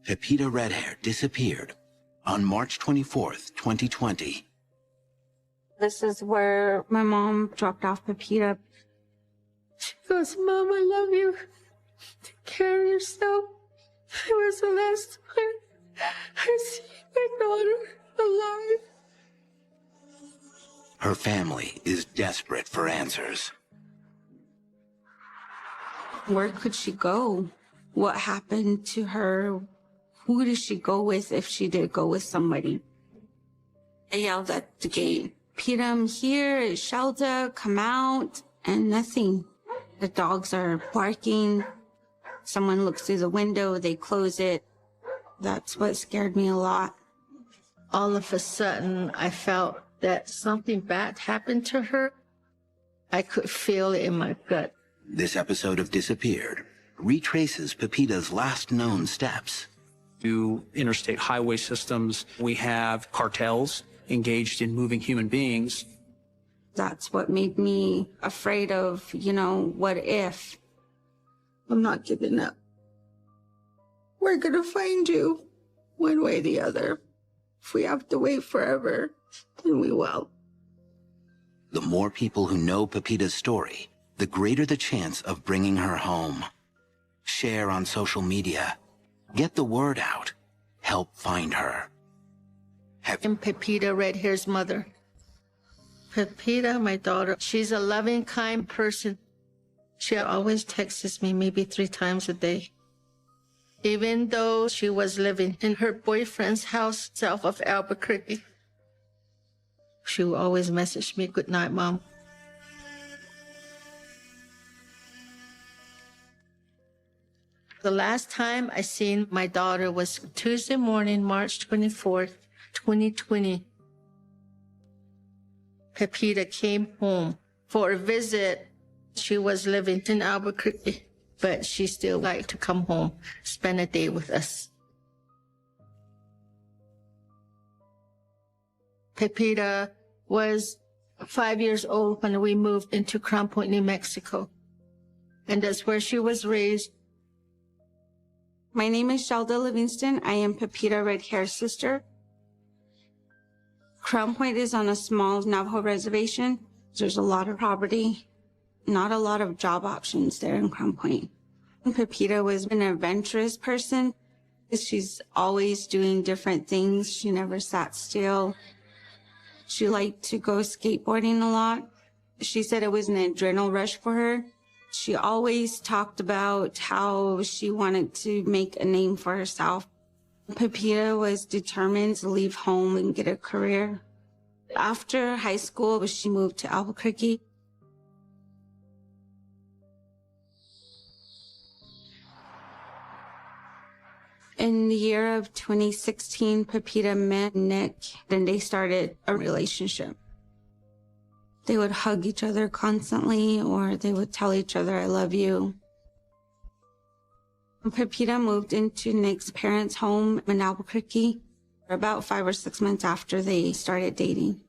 Pepita Redhair disappeared on March 24th, 2020. This is where my mom dropped off Pepita. She goes, "Mom, I love you. Take care of yourself. It was the last time I see my daughter alive." Her family is desperate for answers. Where could she go? What happened to her? Who did she go with if she did go with somebody? I yelled at the gate, "Peter, I'm here. It's Shelda. Come out." And nothing. The dogs are barking. Someone looks through the window. They close it. That's what scared me a lot. All of a sudden, I felt that something bad happened to her. I could feel it in my gut. This episode of Disappeared retraces Pepita's last known steps. Through interstate highway systems, we have cartels engaged in moving human beings. That's what made me afraid of, what if? I'm not giving up. We're gonna find you, one way or the other. If we have to wait forever, then we will. The more people who know Pepita's story, the greater the chance of bringing her home. Share on social media. Get the word out. Help find her. I'm Pepita Redhair's mother. Pepita, my daughter, she's a loving, kind person. She always texts me maybe 3 times a day. Even though she was living in her boyfriend's house south of Albuquerque, she would always message me, "Good night, Mom." The last time I seen my daughter was Tuesday morning, March 24th, 2020. Pepita came home for a visit. She was living in Albuquerque, but she still liked to come home, spend a day with us. Pepita was 5 years old when we moved into Crown Point, New Mexico, and that's where she was raised. My name is Shelda Livingston. I am Pepita Redhair's sister. Crown Point is on a small Navajo reservation. There's a lot of property, not a lot of job options there in Crown Point. Pepita was an adventurous person. She's always doing different things. She never sat still. She liked to go skateboarding a lot. She said it was an adrenaline rush for her. She always talked about how she wanted to make a name for herself. Pepita was determined to leave home and get a career. After high school, she moved to Albuquerque. In the year of 2016, Pepita met Nick, and they started a relationship. They would hug each other constantly, or they would tell each other, "I love you." Pepita moved into Nick's parents' home in Albuquerque about 5 or 6 months after they started dating.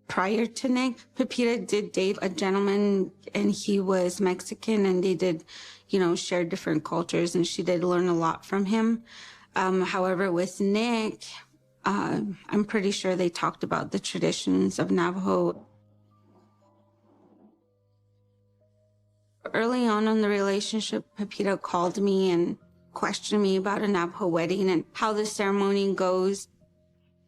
Prior to Nick, Pepita did date a gentleman, and he was Mexican, and they did, share different cultures, and she did learn a lot from him. However, with Nick, I'm pretty sure they talked about the traditions of Navajo. Early on in the relationship, Pepita called me and questioned me about a Navajo wedding and how the ceremony goes.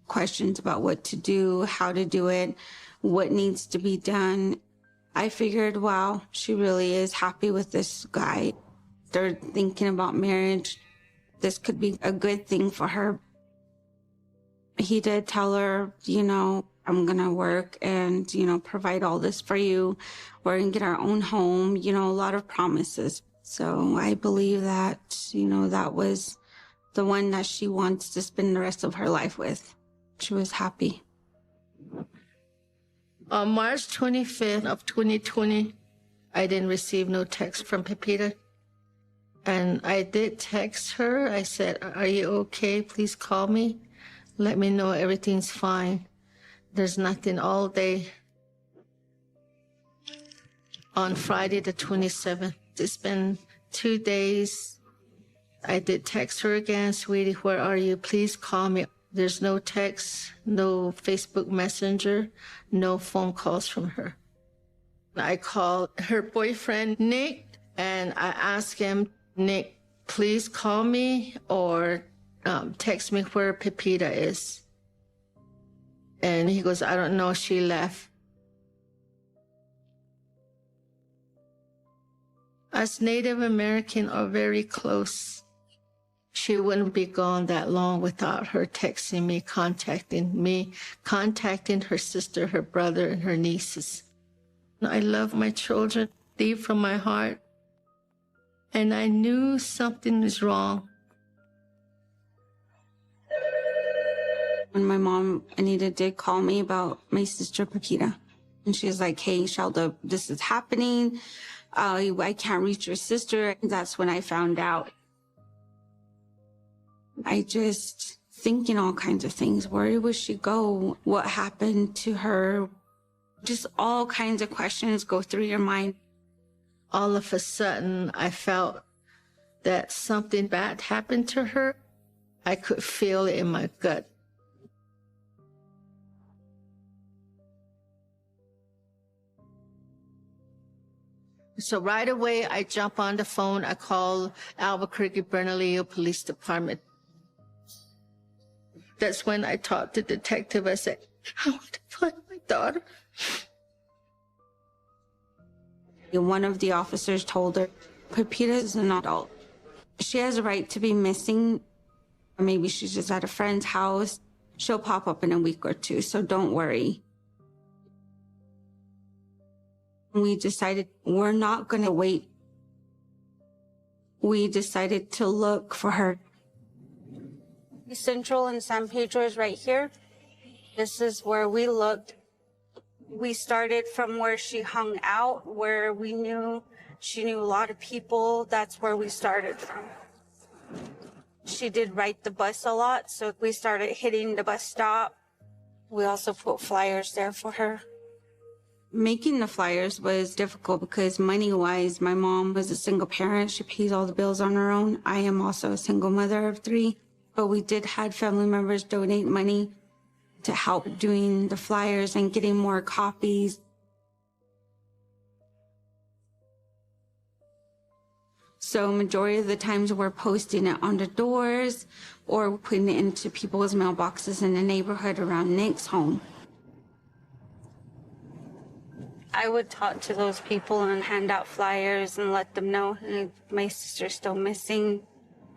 Questions about what to do, how to do it, what needs to be done. I figured, wow, she really is happy with this guy. They're thinking about marriage. This could be a good thing for her. He did tell her, "I'm going to work and, provide all this for you. We're going to get our own home," a lot of promises. So I believe that, that was the one that she wants to spend the rest of her life with. She was happy. On March 25th of 2020, I didn't receive no text from Pepita. And I did text her. I said, "Are you okay? Please call me. Let me know everything's fine." There's nothing all day. On Friday the 27th, it's been 2 days. I did text her again, sweetie, where are you? Please call me. There's no text, no Facebook Messenger, no phone calls from her. I called her boyfriend, Nick, and I asked him, Nick, please call me or text me where Pepita is. And he goes, I don't know, she left. Us Native American are very close. She wouldn't be gone that long without her texting me, contacting her sister, her brother, and her nieces. I love my children deep from my heart. And I knew something was wrong. When my mom, Anita, did call me about my sister, Pepita, and she was like, hey, Shelda, this is happening. I can't reach your sister. And that's when I found out. I just thinking all kinds of things. Where would she go? What happened to her? Just all kinds of questions go through your mind. All of a sudden, I felt that something bad happened to her. I could feel it in my gut. So right away, I jump on the phone. I call Albuquerque Bernalillo Police Department. That's when I talked to the detective. I said, I want to find my daughter. One of the officers told her, Pepita is an adult. She has a right to be missing. Maybe she's just at a friend's house. She'll pop up in a week or two, so don't worry. We decided we're not going to wait. We decided to look for her. Central and San Pedro is right here. This is where we looked. We started from where she hung out, where we knew she knew a lot of people. That's where we started from. She did ride the bus a lot, so we started hitting the bus stop. We also put flyers there for her. Making the flyers was difficult because money-wise, my mom was a single parent. She pays all the bills on her own. I am also a single mother of 3, but we did have family members donate money to help doing the flyers and getting more copies. So majority of the times we're posting it on the doors or putting it into people's mailboxes in the neighborhood around Nick's home. I would talk to those people and hand out flyers and let them know, hey, my sister's still missing.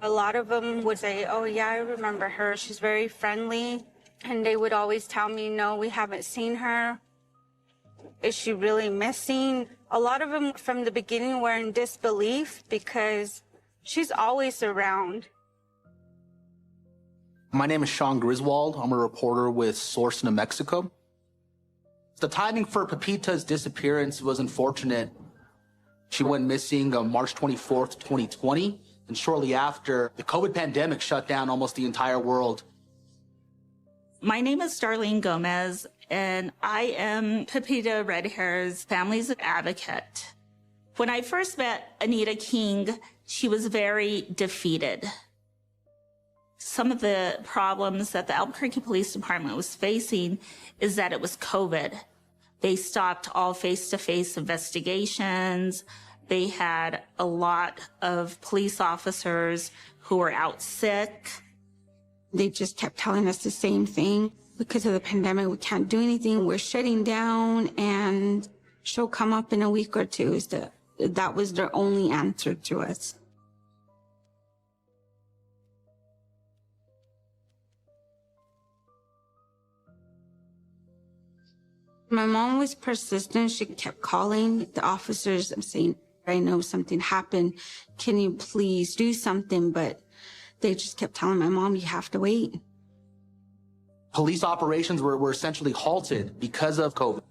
A lot of them would say, oh yeah, I remember her. She's very friendly. And they would always tell me, no, we haven't seen her. Is she really missing? A lot of them from the beginning were in disbelief because she's always around. My name is Sean Griswold. I'm a reporter with Source New Mexico. The timing for Pepita's disappearance was unfortunate. She went missing on March 24th, 2020, and shortly after, the COVID pandemic shut down almost the entire world. My name is Darlene Gomez, and I am Pepita Red Hair's family's advocate. When I first met Anita King, she was very defeated. Some of the problems that the Albuquerque Police Department was facing is that it was COVID. They stopped all face-to-face investigations. They had a lot of police officers who were out sick. They just kept telling us the same thing. Because of the pandemic, we can't do anything. We're shutting down, and she'll come up in a week or two. That was their only answer to us. My mom was persistent. She kept calling the officers and saying, I know something happened. Can you please do something? But they just kept telling my mom, you have to wait. Police operations were essentially halted because of COVID.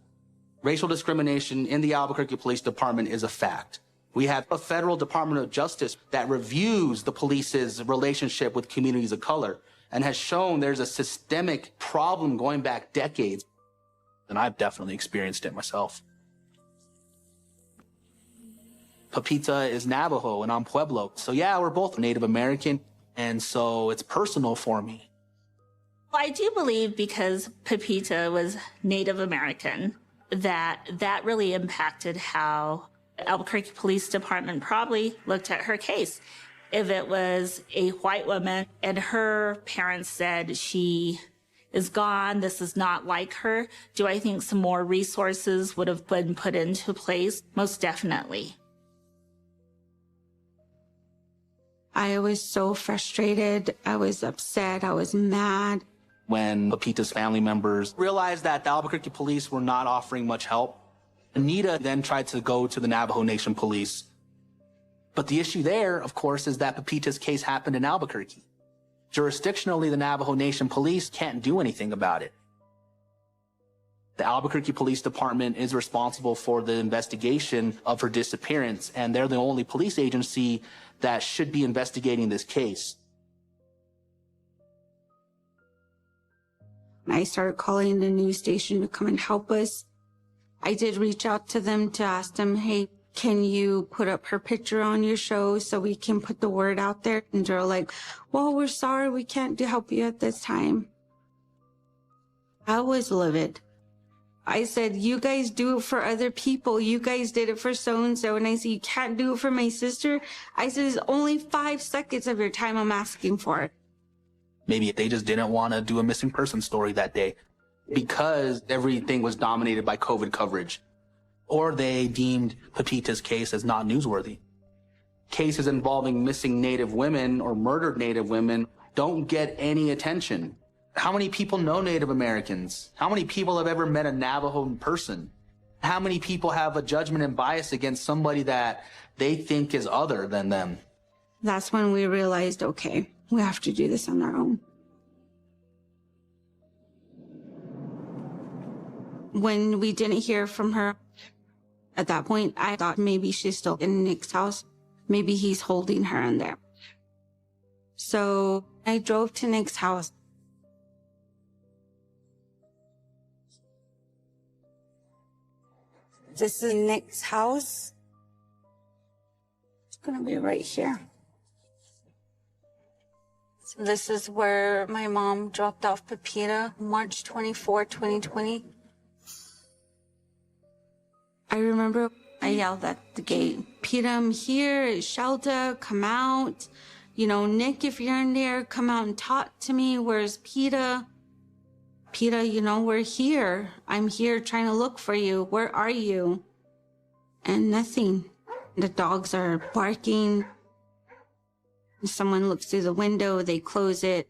Racial discrimination in the Albuquerque Police Department is a fact. We have a federal Department of Justice that reviews the police's relationship with communities of color and has shown there's a systemic problem going back decades. And I've definitely experienced it myself. Pepita is Navajo and I'm Pueblo. So yeah, we're both Native American. And so it's personal for me. I do believe because Pepita was Native American, that really impacted how Albuquerque Police Department probably looked at her case. If it was a white woman and her parents said she is gone, this is not like her, do I think some more resources would have been put into place? Most definitely. I was so frustrated. I was upset. I was mad. When Pepita's family members realized that the Albuquerque police were not offering much help, Anita then tried to go to the Navajo Nation police. But the issue there, of course, is that Pepita's case happened in Albuquerque. Jurisdictionally, the Navajo Nation police can't do anything about it. The Albuquerque Police Department is responsible for the investigation of her disappearance, and they're the only police agency that should be investigating this case. I started calling the news station to come and help us. I did reach out to them to ask them, hey, can you put up her picture on your show so we can put the word out there? And they're like, well, we're sorry, we can't help you at this time. I was livid. I said, you guys do it for other people. You guys did it for so-and-so. And I said, you can't do it for my sister. I said, it's only 5 seconds of your time I'm asking for. Maybe they just didn't want to do a missing person story that day because everything was dominated by COVID coverage. Or they deemed Pepita's case as not newsworthy. Cases involving missing Native women or murdered Native women don't get any attention. How many people know Native Americans? How many people have ever met a Navajo in person? How many people have a judgment and bias against somebody that they think is other than them? That's when we realized, okay, we have to do this on our own. When we didn't hear from her, at that point, I thought maybe she's still in Nick's house. Maybe he's holding her in there. So I drove to Nick's house. This is Nick's house. It's gonna be right here. So this is where my mom dropped off Pepita, March 24, 2020. I remember I yelled at the gate, Peta, I'm here, it's Shelta, come out. You know, Nick, if you're in there, come out and talk to me. Where's Peta? Peta, you know, we're here. I'm here trying to look for you. Where are you? And nothing. The dogs are barking. Someone looks through the window, they close it.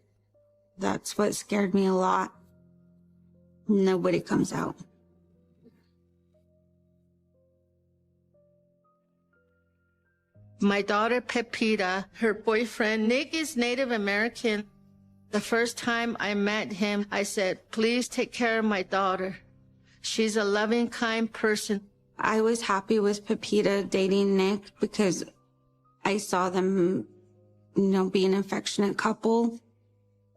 That's what scared me a lot. Nobody comes out. My daughter, Pepita, her boyfriend, Nick, is Native American. The first time I met him, I said, please take care of my daughter. She's a loving, kind person. I was happy with Pepita dating Nick because I saw them, you know, be an affectionate couple.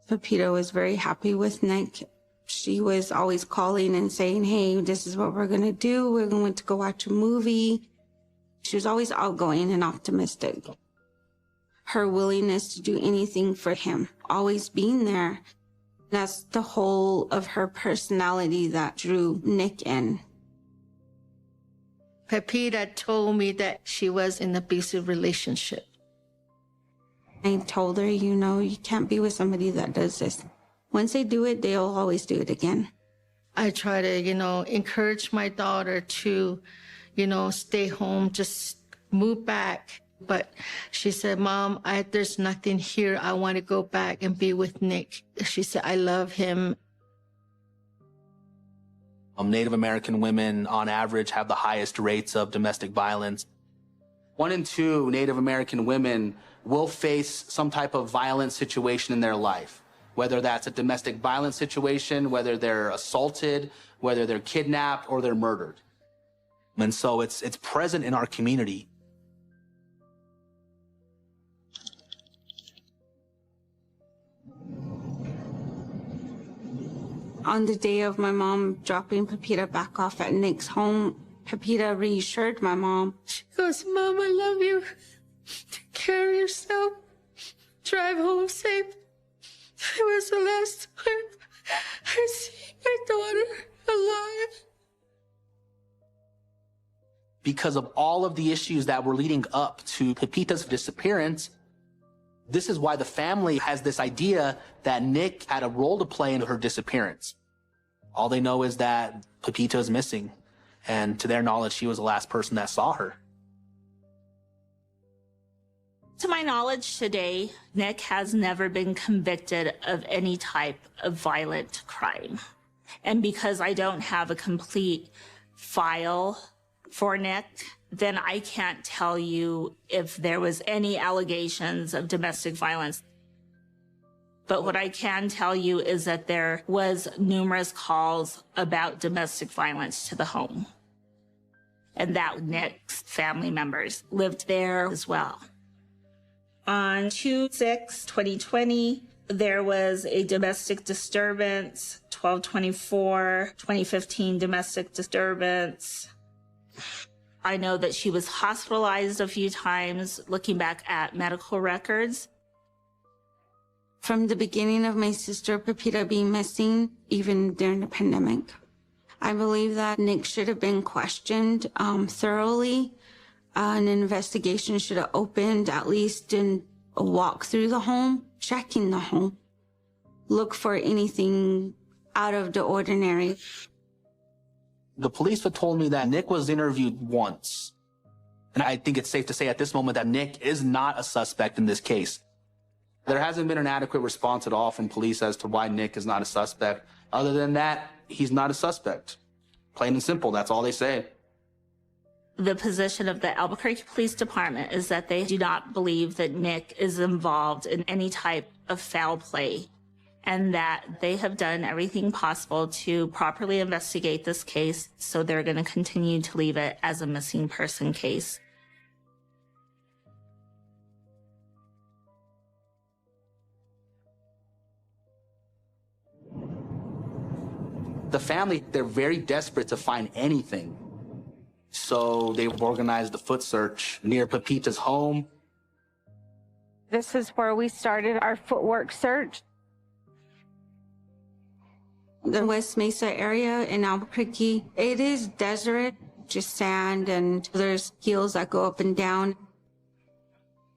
Pepita was very happy with Nick. She was always calling and saying, hey, this is what we're going to do. We're going to go watch a movie. She was always outgoing and optimistic. Her willingness to do anything for him, always being there. That's the whole of her personality that drew Nick in. Pepita told me that she was in an abusive relationship. I told her, you know, you can't be with somebody that does this. Once they do it, they'll always do it again. I try to, you know, encourage my daughter to, you know, stay home, just move back. But she said, Mom, there's nothing here. I want to go back and be with Nick. She said, I love him. Native American women, on average, have the highest rates of domestic violence. 1 in 2 Native American women will face some type of violent situation in their life, whether that's a domestic violence situation, whether they're assaulted, whether they're kidnapped, or they're murdered. And so it's present in our community. On the day of my mom dropping Pepita back off at Nick's home, Pepita reassured my mom. She goes, Mom, I love you. Take care of yourself. Drive home safe. It was the last time I see my daughter alive. Because of all of the issues that were leading up to Pepita's disappearance, this is why the family has this idea that Nick had a role to play in her disappearance. All they know is that Pepita is missing, and to their knowledge, she was the last person that saw her. To my knowledge today, Nick has never been convicted of any type of violent crime. And because I don't have a complete file for Nick, then I can't tell you if there was any allegations of domestic violence. But what I can tell you is that there was numerous calls about domestic violence to the home, and that Nick's family members lived there as well. On 2/6/2020, there was a domestic disturbance, 12/24/2015 domestic disturbance. I know that she was hospitalized a few times, looking back at medical records. From the beginning of my sister Pepita being missing, even during the pandemic, I believe that Nick should have been questioned thoroughly. An investigation should have opened, at least in a walk through the home, checking the home, look for anything out of the ordinary. The police have told me that Nick was interviewed once. And I think it's safe to say at this moment that Nick is not a suspect in this case. There hasn't been an adequate response at all from police as to why Nick is not a suspect. Other than that, he's not a suspect. Plain and simple, that's all they say. The position of the Albuquerque Police Department is that they do not believe that Nick is involved in any type of foul play, and that they have done everything possible to properly investigate this case, so they're going to continue to leave it as a missing person case. The family, they're very desperate to find anything. So they've organized a foot search near Pepita's home. This is where we started our footwork search. The West Mesa area in Albuquerque, it is desert, just sand, and there's hills that go up and down.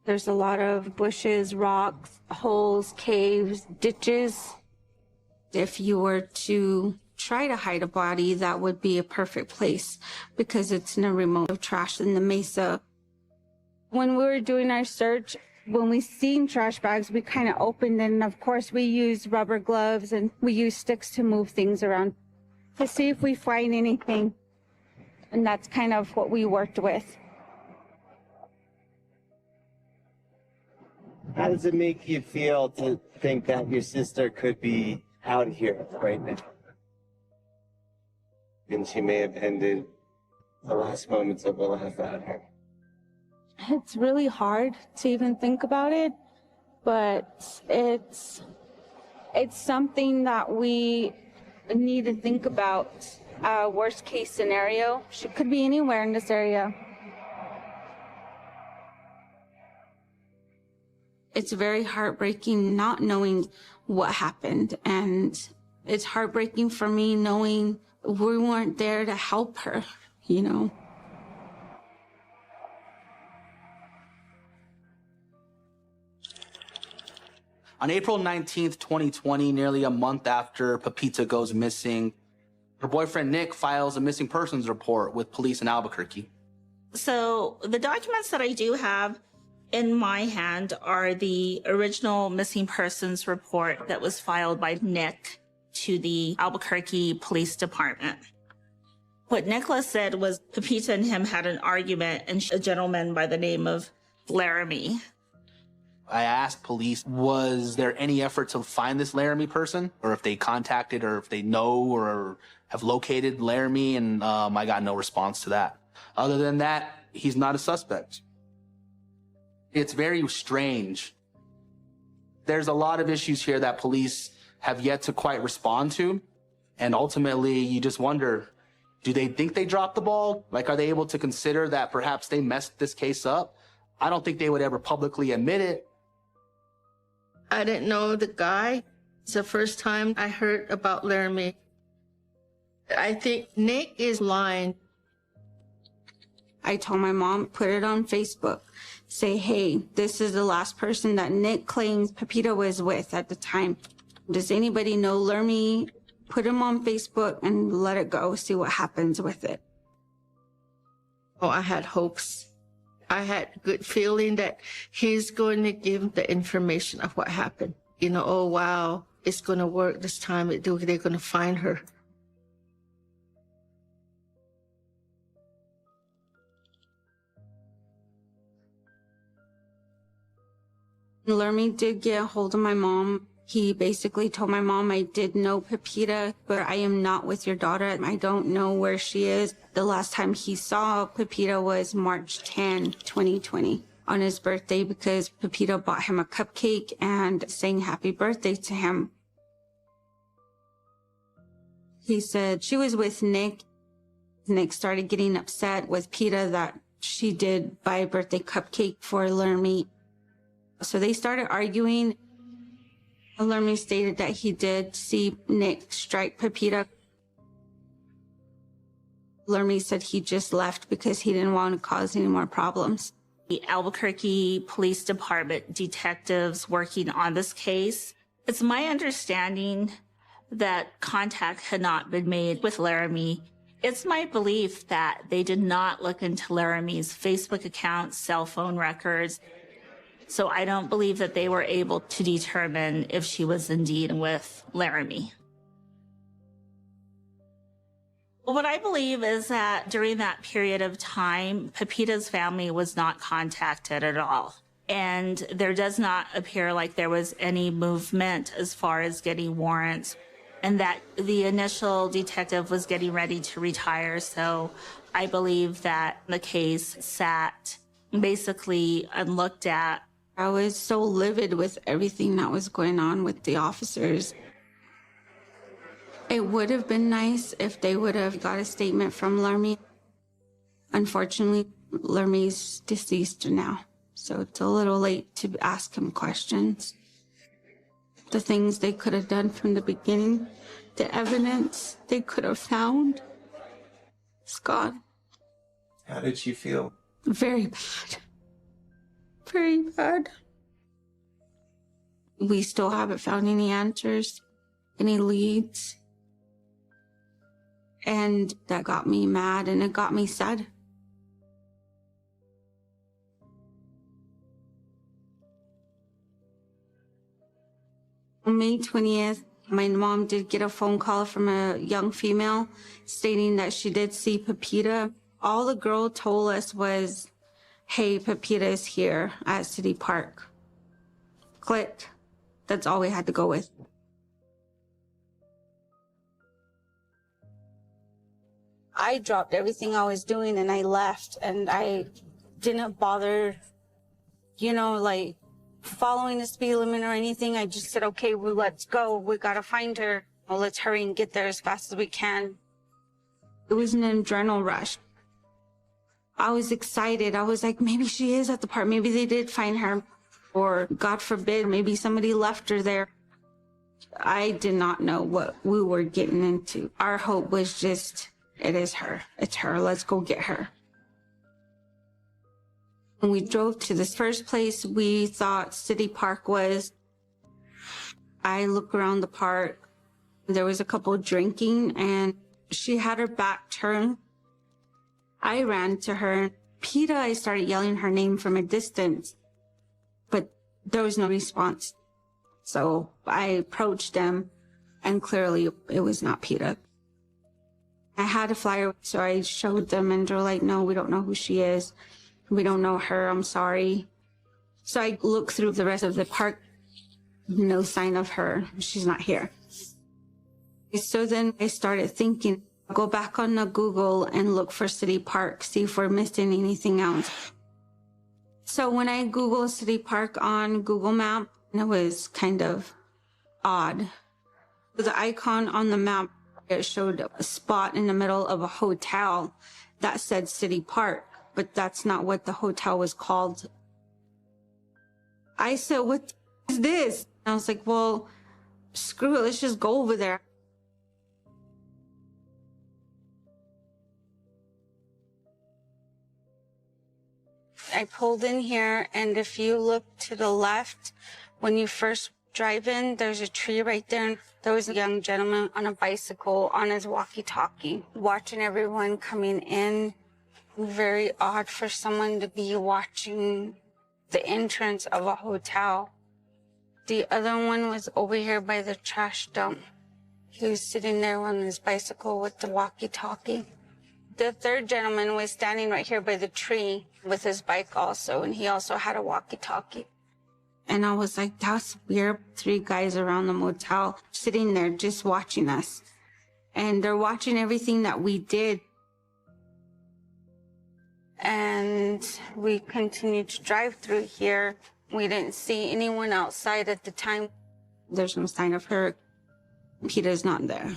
There's a lot of bushes, rocks, holes, caves, ditches. If you were to try to hide a body, that would be a perfect place because it's in a remote of trash in the mesa. When we were doing our search, when we seen trash bags, we kind of opened it, and of course we use rubber gloves and we use sticks to move things around to see if we find anything. And that's kind of what we worked with. How does it make you feel to think that your sister could be out here right now? And she may have ended the last moments of her life out here. It's really hard to even think about it, but it's something that we need to think about. Worst case scenario, she could be anywhere in this area. It's very heartbreaking not knowing what happened, and it's heartbreaking for me knowing we weren't there to help her, you know. On April 19th, 2020, nearly a month after Pepita goes missing, her boyfriend Nick files a missing persons report with police in Albuquerque. So the documents that I do have in my hand are the original missing persons report that was filed by Nick to the Albuquerque Police Department. What Nicholas said was Pepita and him had an argument, and a gentleman by the name of Laramie. I asked police, was there any effort to find this Laramie person? Or if they contacted, or if they know or have located Laramie, and I got no response to that. Other than that, he's not a suspect. It's very strange. There's a lot of issues here that police have yet to quite respond to. And ultimately, you just wonder, Do they think they dropped the ball? Like, are they able to consider that perhaps they messed this case up? I don't think they would ever publicly admit it. I didn't know the guy. It's the first time I heard about Laramie. I think Nick is lying. I told my mom, put it on Facebook. Say, hey, this is the last person that Nick claims Pepita was with at the time. Does anybody know Laramie? Put him on Facebook and let it go, see what happens with it. Oh, I had hopes. I had good feeling that he's going to give the information of what happened. You know, oh, wow, it's going to work this time. They're going to find her. Laramie did get a hold of my mom. He basically told my mom, I did know Pepita, but I am not with your daughter. I don't know where she is. The last time he saw Pepita was March 10, 2020, on his birthday, because Pepita bought him a cupcake and sang happy birthday to him. He said she was with Nick. Nick started getting upset with Peta that she did buy a birthday cupcake for Laramie. So they started arguing. Laramie stated that he did see Nick strike Pepita. Laramie said he just left because he didn't want to cause any more problems. The Albuquerque Police Department detectives working on this case, it's my understanding that contact had not been made with Laramie. It's my belief that they did not look into Laramie's Facebook account, cell phone records. So I don't believe that they were able to determine if she was indeed with Laramie. What I believe is that during that period of time, Pepita's family was not contacted at all. And there does not appear like there was any movement as far as getting warrants, and that the initial detective was getting ready to retire. So I believe that the case sat basically unlooked at. I was so livid with everything that was going on with the officers. It would have been nice if they would have got a statement from Laramie. Unfortunately, Laramie's deceased now, so it's a little late to ask him questions. The things they could have done from the beginning, the evidence they could have found, it's gone. How did she feel? Very bad. Very bad. We still haven't found any answers, any leads. And that got me mad and it got me sad. On May 20th, my mom did get a phone call from a young female stating that she did see Pepita. All the girl told us was, hey, Pepita is here at City Park. Click. That's all we had to go with. I dropped everything I was doing and I left, and I didn't bother, like following the speed limit or anything. I just said, okay, well, let's go. We gotta find her. Well, let's hurry and get there as fast as we can. It was an adrenaline rush. I was excited. I was like, maybe she is at the park. Maybe they did find her. Or God forbid, maybe somebody left her there. I did not know what we were getting into. Our hope was just, it is her. It's her. Let's go get her. When we drove to this first place we thought City Park was, I looked around the park. There was a couple drinking and she had her back turned. I ran to her. Peta, I started yelling her name from a distance, but there was no response. So I approached them and clearly it was not Peta. I had a flyer, so I showed them and they're like, no, we don't know who she is. We don't know her. I'm sorry. So I looked through the rest of the park. No sign of her. She's not here. So then I started thinking, go back on the Google and look for City Park, see if we're missing anything else. So when I Googled City Park on Google Map, it was kind of odd. The icon on the map It showed a spot in the middle of a hotel that said City Park, but that's not what the hotel was called. I said, what is this? I was like, well, screw it, let's just go over there. I pulled in here, and if you look to the left, when you first drive in, there's a tree right there. And there was a young gentleman on a bicycle on his walkie-talkie, watching everyone coming in. Very odd for someone to be watching the entrance of a hotel. The other one was over here by the trash dump. He was sitting there on his bicycle with the walkie-talkie. The third gentleman was standing right here by the tree with his bike also, and he also had a walkie-talkie. And I was like, that's weird. 3 guys around the motel sitting there just watching us. And they're watching everything that we did. And we continued to drive through here. We didn't see anyone outside at the time. There's no sign of her. Peter's not there.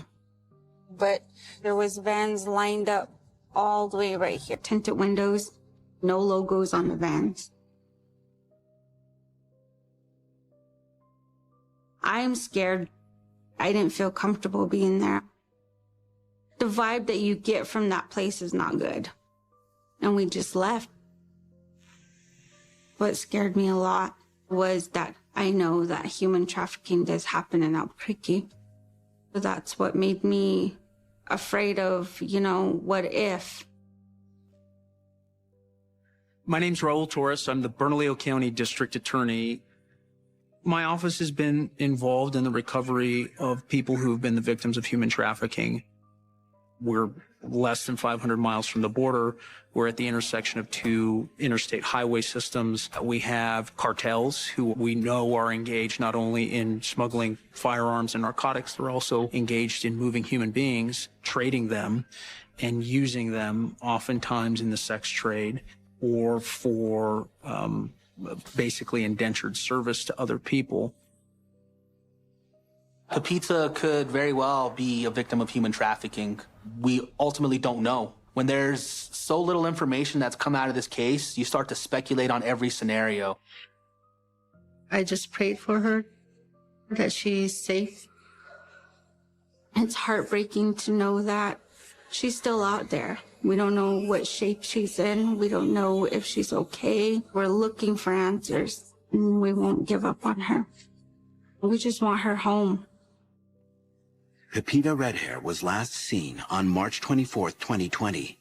But there was vans lined up all the way right here. Tinted windows, no logos on the vans. I'm scared. I didn't feel comfortable being there. The vibe that you get from that place is not good. And we just left. What scared me a lot was that I know that human trafficking does happen in Albuquerque. So that's what made me afraid of, what if? My name's Raul Torres. I'm the Bernalillo County District Attorney. My office has been involved in the recovery of people who've been the victims of human trafficking. We're less than 500 miles from the border. We're at the intersection of 2 interstate highway systems. We have cartels who we know are engaged not only in smuggling firearms and narcotics, they're also engaged in moving human beings, trading them, and using them oftentimes in the sex trade or for basically indentured service to other people. Pepita could very well be a victim of human trafficking. We ultimately don't know. When there's so little information that's come out of this case, you start to speculate on every scenario. I just prayed for her, that she's safe. It's heartbreaking to know that she's still out there. We don't know what shape she's in. We don't know if she's okay. We're looking for answers, and we won't give up on her. We just want her home. Pepita Redhair was last seen on March 24, 2020.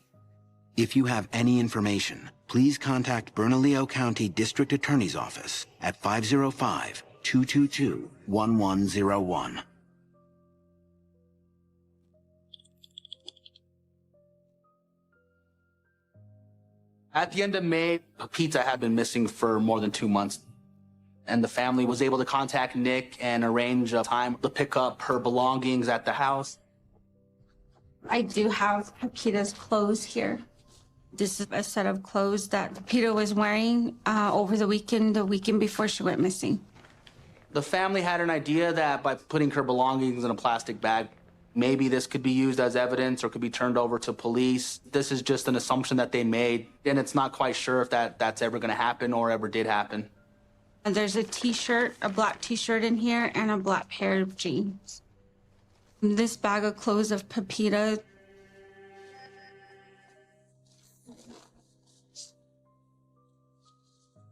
If you have any information, please contact Bernalillo County District Attorney's Office at 505-222-1101. At the end of May, Pepita had been missing for more than 2 months. And the family was able to contact Nick and arrange a time to pick up her belongings at the house. I do have Pepita's clothes here. This is a set of clothes that Pepita was wearing over the weekend before she went missing. The family had an idea that by putting her belongings in a plastic bag, maybe this could be used as evidence or could be turned over to police. This is just an assumption that they made, and it's not quite sure if that's ever going to happen or ever did happen. And there's a t-shirt, a black t-shirt in here, and a black pair of jeans. This bag of clothes of Pepita.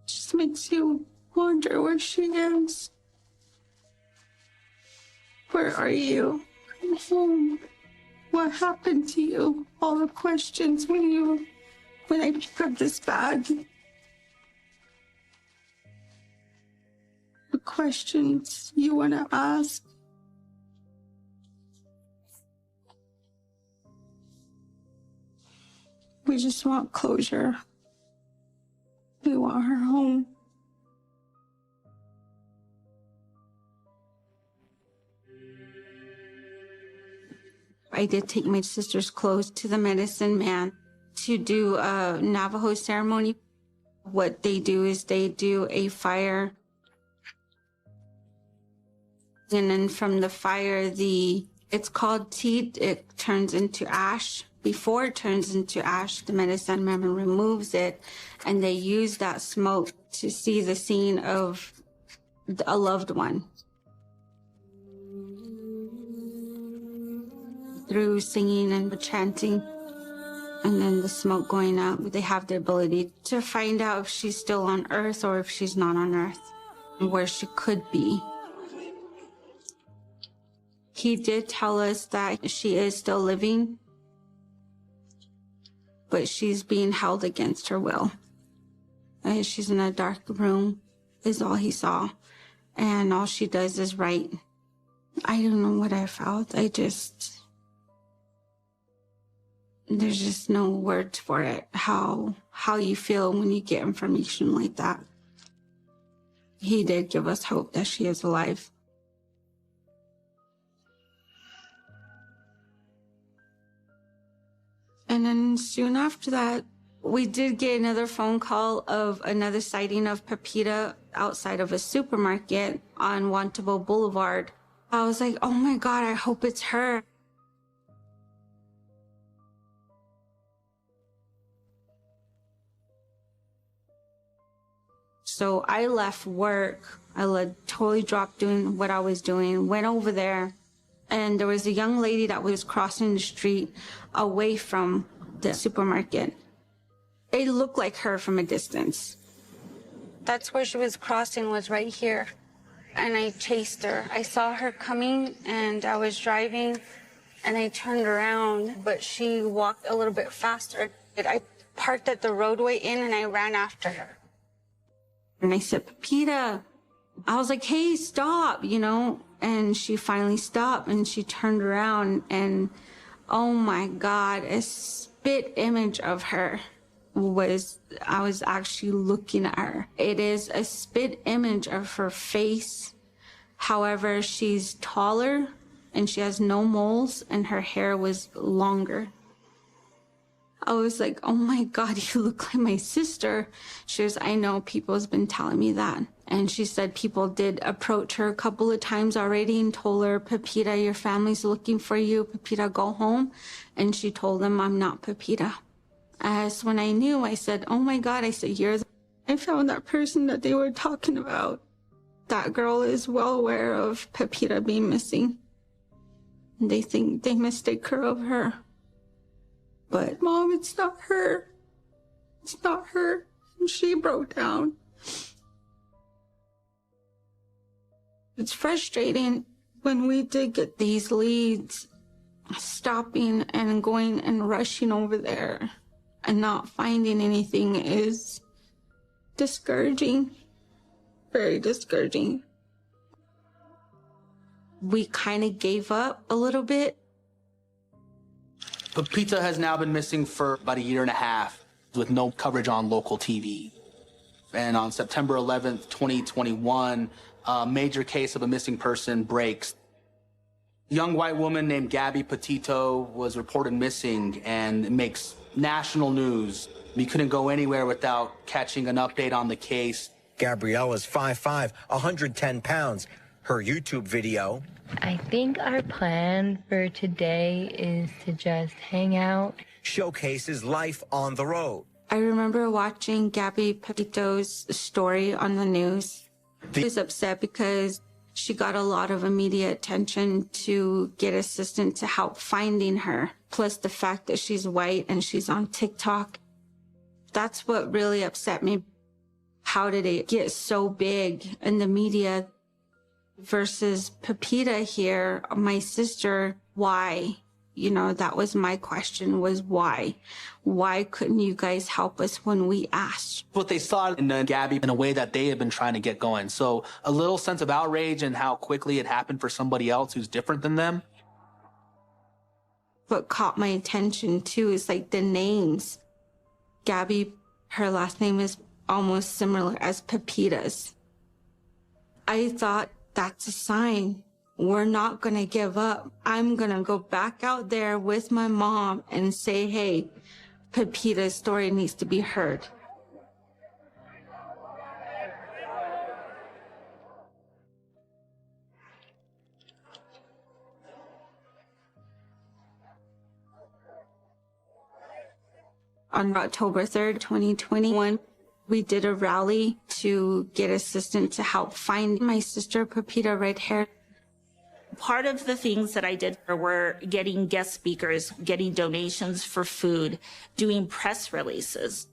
Just makes you wonder where she is. Where are you? Come home. What happened to you? All the questions when I pick up this bag. The questions you want to ask. We just want closure. We want her home. I did take my sister's clothes to the medicine man to do a Navajo ceremony. What they do is they do a fire. And then from the fire, the It's called tea. It turns into ash. Before it turns into ash, the medicine man removes it, and they use that smoke to see the scene of a loved one. Through singing and chanting, and then the smoke going up, they have the ability to find out if she's still on Earth or if she's not on Earth, and where she could be. He did tell us that she is still living, but she's being held against her will. And she's in a dark room, is all he saw. And all she does is write. I don't know what I felt. There's just no words for it, how you feel when you get information like that. He did give us hope that she is alive. And then soon after that, we did get another phone call of another sighting of Pepita outside of a supermarket on Wantabo Boulevard. I was like, oh my God, I hope it's her. So I left work. I totally dropped doing what I was doing, went over there, and there was a young lady that was crossing the street away from the supermarket. It looked like her from a distance. That's where she was crossing, was right here. And I chased her. I saw her coming, and I was driving, and I turned around, but she walked a little bit faster. I parked at the roadway inn, and I ran after her. And I said, Pepita. I was like, hey, stop, And she finally stopped, and she turned around, and oh my God, a spit image of her I was actually looking at her. It is a spit image of her face. However, she's taller, and she has no moles, and her hair was longer. I was like, oh my God, you look like my sister. She goes, I know, people's been telling me that. And she said people did approach her a couple of times already and told her, Pepita, your family's looking for you. Pepita, go home. And she told them, I'm not Pepita. As when I knew, I said, oh my God, I said, I found that person that they were talking about. That girl is well aware of Pepita being missing. They think they mistake her of her. But Mom, it's not her. It's not her. And she broke down. It's frustrating when we did get these leads, stopping and going and rushing over there and not finding anything is discouraging, very discouraging. We kind of gave up a little bit. Pepita has now been missing for about a year and a half with no coverage on local TV. And on September 11th, 2021, a major case of a missing person breaks. A young white woman named Gabby Petito was reported missing, and it makes national news. We couldn't go anywhere without catching an update on the case. Gabriella's 5'5", 110 pounds. Her YouTube video. I think our plan for today is to just hang out. Showcases life on the road. I remember watching Gabby Petito's story on the news. I was upset because she got a lot of immediate attention to get assistance to help finding her. Plus the fact that she's white and she's on TikTok. That's what really upset me. How did it get so big in the media versus Pepita here, my sister? Why? That was my question, was why? Why couldn't you guys help us when we asked? What they saw in Gabby in a way that they had been trying to get going. So a little sense of outrage and how quickly it happened for somebody else who's different than them. What caught my attention too is like the names. Gabby, her last name is almost similar as Pepita's. I thought that's a sign. We're not going to give up. I'm going to go back out there with my mom and say, hey, Pepita's story needs to be heard. On October 3rd, 2021, we did a rally to get assistance to help find my sister, Pepita Redhair. Part of the things that I did were getting guest speakers, getting donations for food, doing press releases.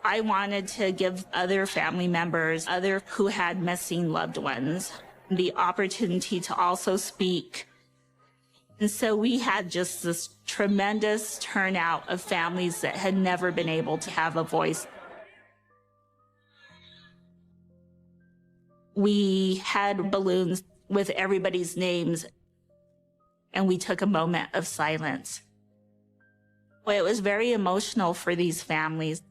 I wanted to give other family members, other who had missing loved ones, the opportunity to also speak. And so we had just this tremendous turnout of families that had never been able to have a voice. We had balloons with everybody's names, and we took a moment of silence. It was very emotional for these families,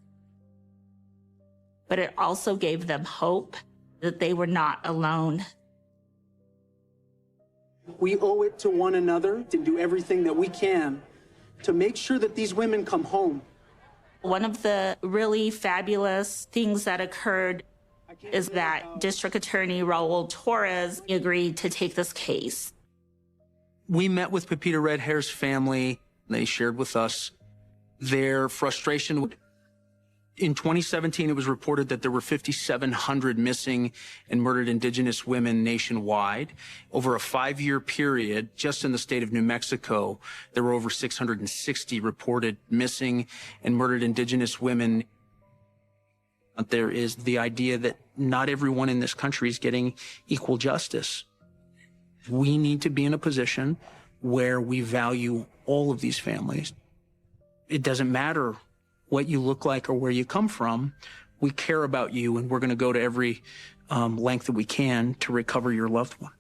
but it also gave them hope that they were not alone. We owe it to one another to do everything that we can to make sure that these women come home. One of the really fabulous things that occurred is that District Attorney Raul Torres agreed to take this case. We met with Pepita Redhair's family. They shared with us their frustration. In 2017, it was reported that there were 5,700 missing and murdered Indigenous women nationwide. Over a 5-year period, just in the state of New Mexico, there were over 660 reported missing and murdered Indigenous women. There is the idea that not everyone in this country is getting equal justice. We need to be in a position where we value all of these families. It doesn't matter what you look like or where you come from. We care about you, and we're going to go to every length that we can to recover your loved one.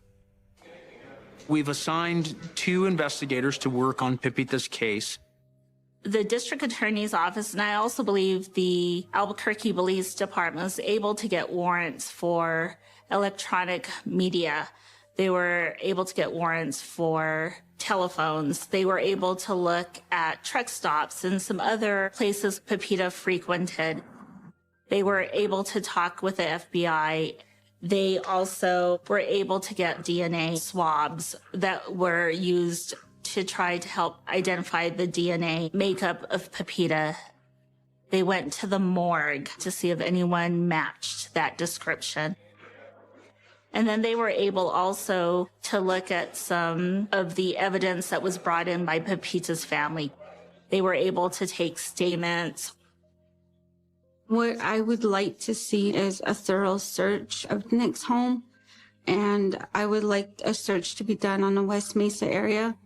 We've assigned 2 investigators to work on Pepita's case. The district attorney's office, and I also believe the Albuquerque Police Department, was able to get warrants for electronic media. They were able to get warrants for telephones. They were able to look at truck stops and some other places Pepita frequented. They were able to talk with the FBI. They also were able to get DNA swabs that were used to try to help identify the DNA makeup of Pepita. They went to the morgue to see if anyone matched that description. And then they were able also to look at some of the evidence that was brought in by Pepita's family. They were able to take statements. What I would like to see is a thorough search of Nick's home, and I would like a search to be done on the West Mesa area.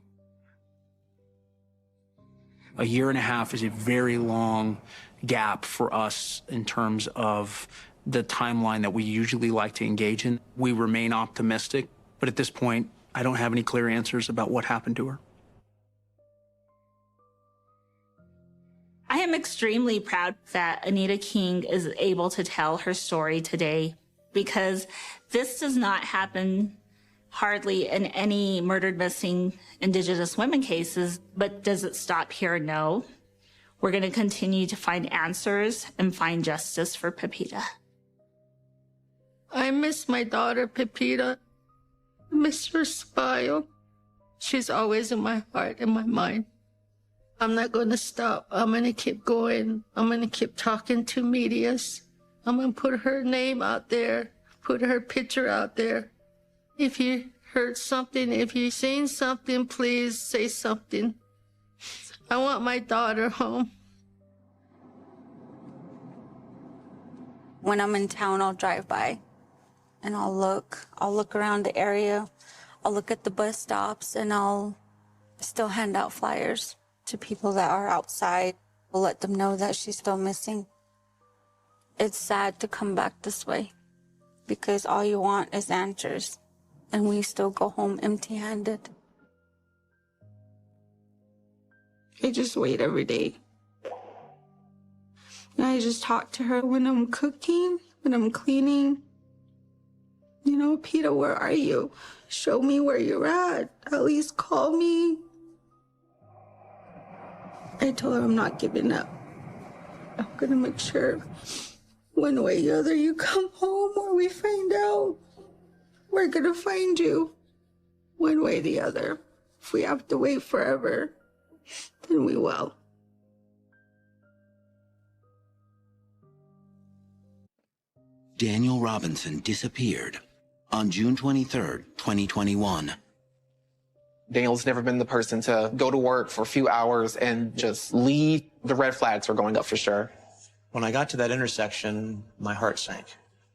A year and a half is a very long gap for us in terms of the timeline that we usually like to engage in. We remain optimistic, but at this point, I don't have any clear answers about what happened to her. I am extremely proud that Anita King is able to tell her story today, because this does not happen hardly in any murdered missing Indigenous women cases. But does it stop here? No. We're going to continue to find answers and find justice for Pepita. I miss my daughter, Pepita. I miss her smile. She's always in my heart and my mind. I'm not going to stop. I'm going to keep going. I'm going to keep talking to medias. I'm going to put her name out there, put her picture out there. If you heard something, if you've seen something, please say something. I want my daughter home. When I'm in town, I'll drive by and I'll look around the area. I'll look at the bus stops, and I'll still hand out flyers to people that are outside. We'll let them know that she's still missing. It's sad to come back this way, because all you want is answers, and we still go home empty-handed. I just wait every day. And I just talk to her when I'm cooking, when I'm cleaning. You know, Peter, where are you? Show me where you're at. At least call me. I told her I'm not giving up. I'm gonna make sure one way or the other you come home, or we find out. We're gonna find you one way or the other. If we have to wait forever, then we will. Daniel Robinson disappeared on June 23, 2021. Daniel's never been the person to go to work for a few hours and just leave. The red flags were going up for sure. When I got to that intersection, my heart sank.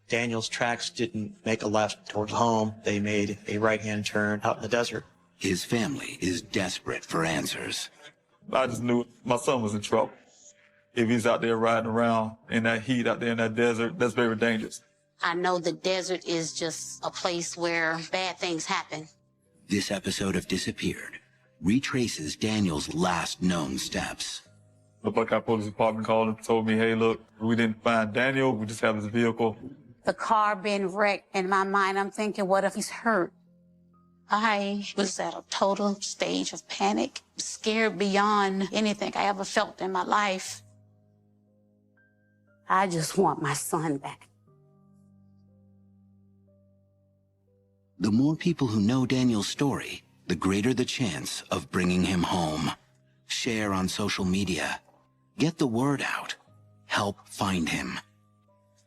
Daniel's tracks didn't make a left towards home. They made a right-hand turn out in the desert. His family is desperate for answers. I just knew my son was in trouble. If he's out there riding around in that heat out there in that desert, that's very dangerous. I know the desert is just a place where bad things happen. This episode of Disappeared retraces Daniel's last known steps. The Buckeye Police Department called and told me, hey, look, we didn't find Daniel. We just have his vehicle. The car being wrecked, in my mind, I'm thinking, what if he's hurt? I was at a total stage of panic, scared beyond anything I ever felt in my life. I just want my son back. The more people who know Daniel's story, the greater the chance of bringing him home. Share on social media. Get the word out. Help find him.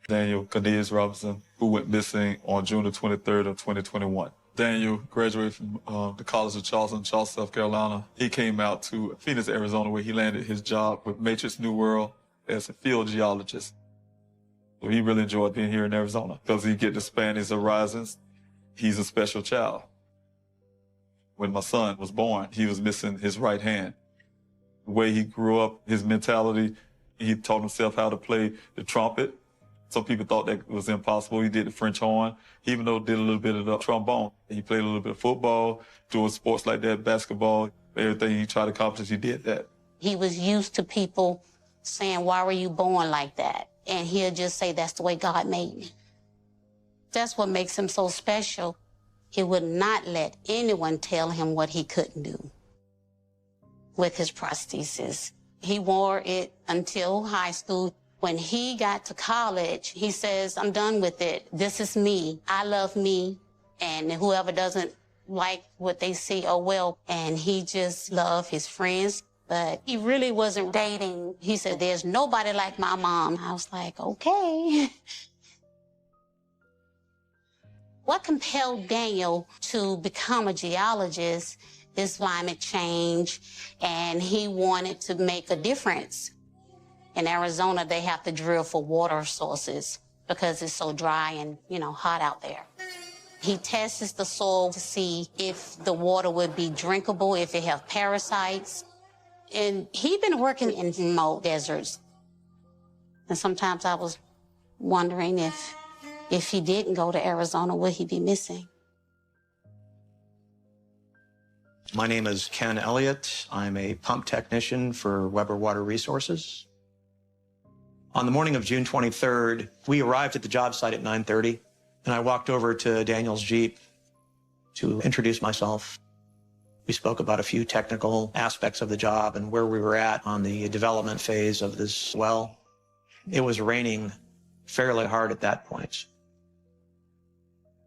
Daniel Cadiz Robinson, who went missing on June the 23rd of 2021. Daniel graduated from the College of Charleston, South Carolina. He came out to Phoenix, Arizona, where he landed his job with Matrix New World as a field geologist. So he really enjoyed being here in Arizona because he get to span his horizons. He's a special child. When my son was born, he was missing his right hand. The way he grew up, his mentality, he taught himself how to play the trumpet. Some people thought that was impossible. He did the French horn. He even though did a little bit of the trombone. He played a little bit of football, doing sports like that, basketball, everything he tried to accomplish, he did that. He was used to people saying, why were you born like that? And he'll just say, that's the way God made me. That's what makes him so special. He would not let anyone tell him what he couldn't do with his prosthesis. He wore it until high school. When he got to college, he says, I'm done with it. This is me. I love me. And whoever doesn't like what they see, oh well. And he just loved his friends. But he really wasn't dating. He said, there's nobody like my mom. I was like, okay. What compelled Daniel to become a geologist is climate change, and he wanted to make a difference. In Arizona, they have to drill for water sources because it's so dry and, hot out there. He tests the soil to see if the water would be drinkable, if it have parasites. And he'd been working in remote deserts. And sometimes I was wondering if he didn't go to Arizona, would he be missing? My name is Ken Elliott. I'm a pump technician for Weber Water Resources. On the morning of June 23rd, we arrived at the job site at 9:30, and I walked over to Daniel's Jeep to introduce myself. We spoke about a few technical aspects of the job and where we were at on the development phase of this well. It was raining fairly hard at that point.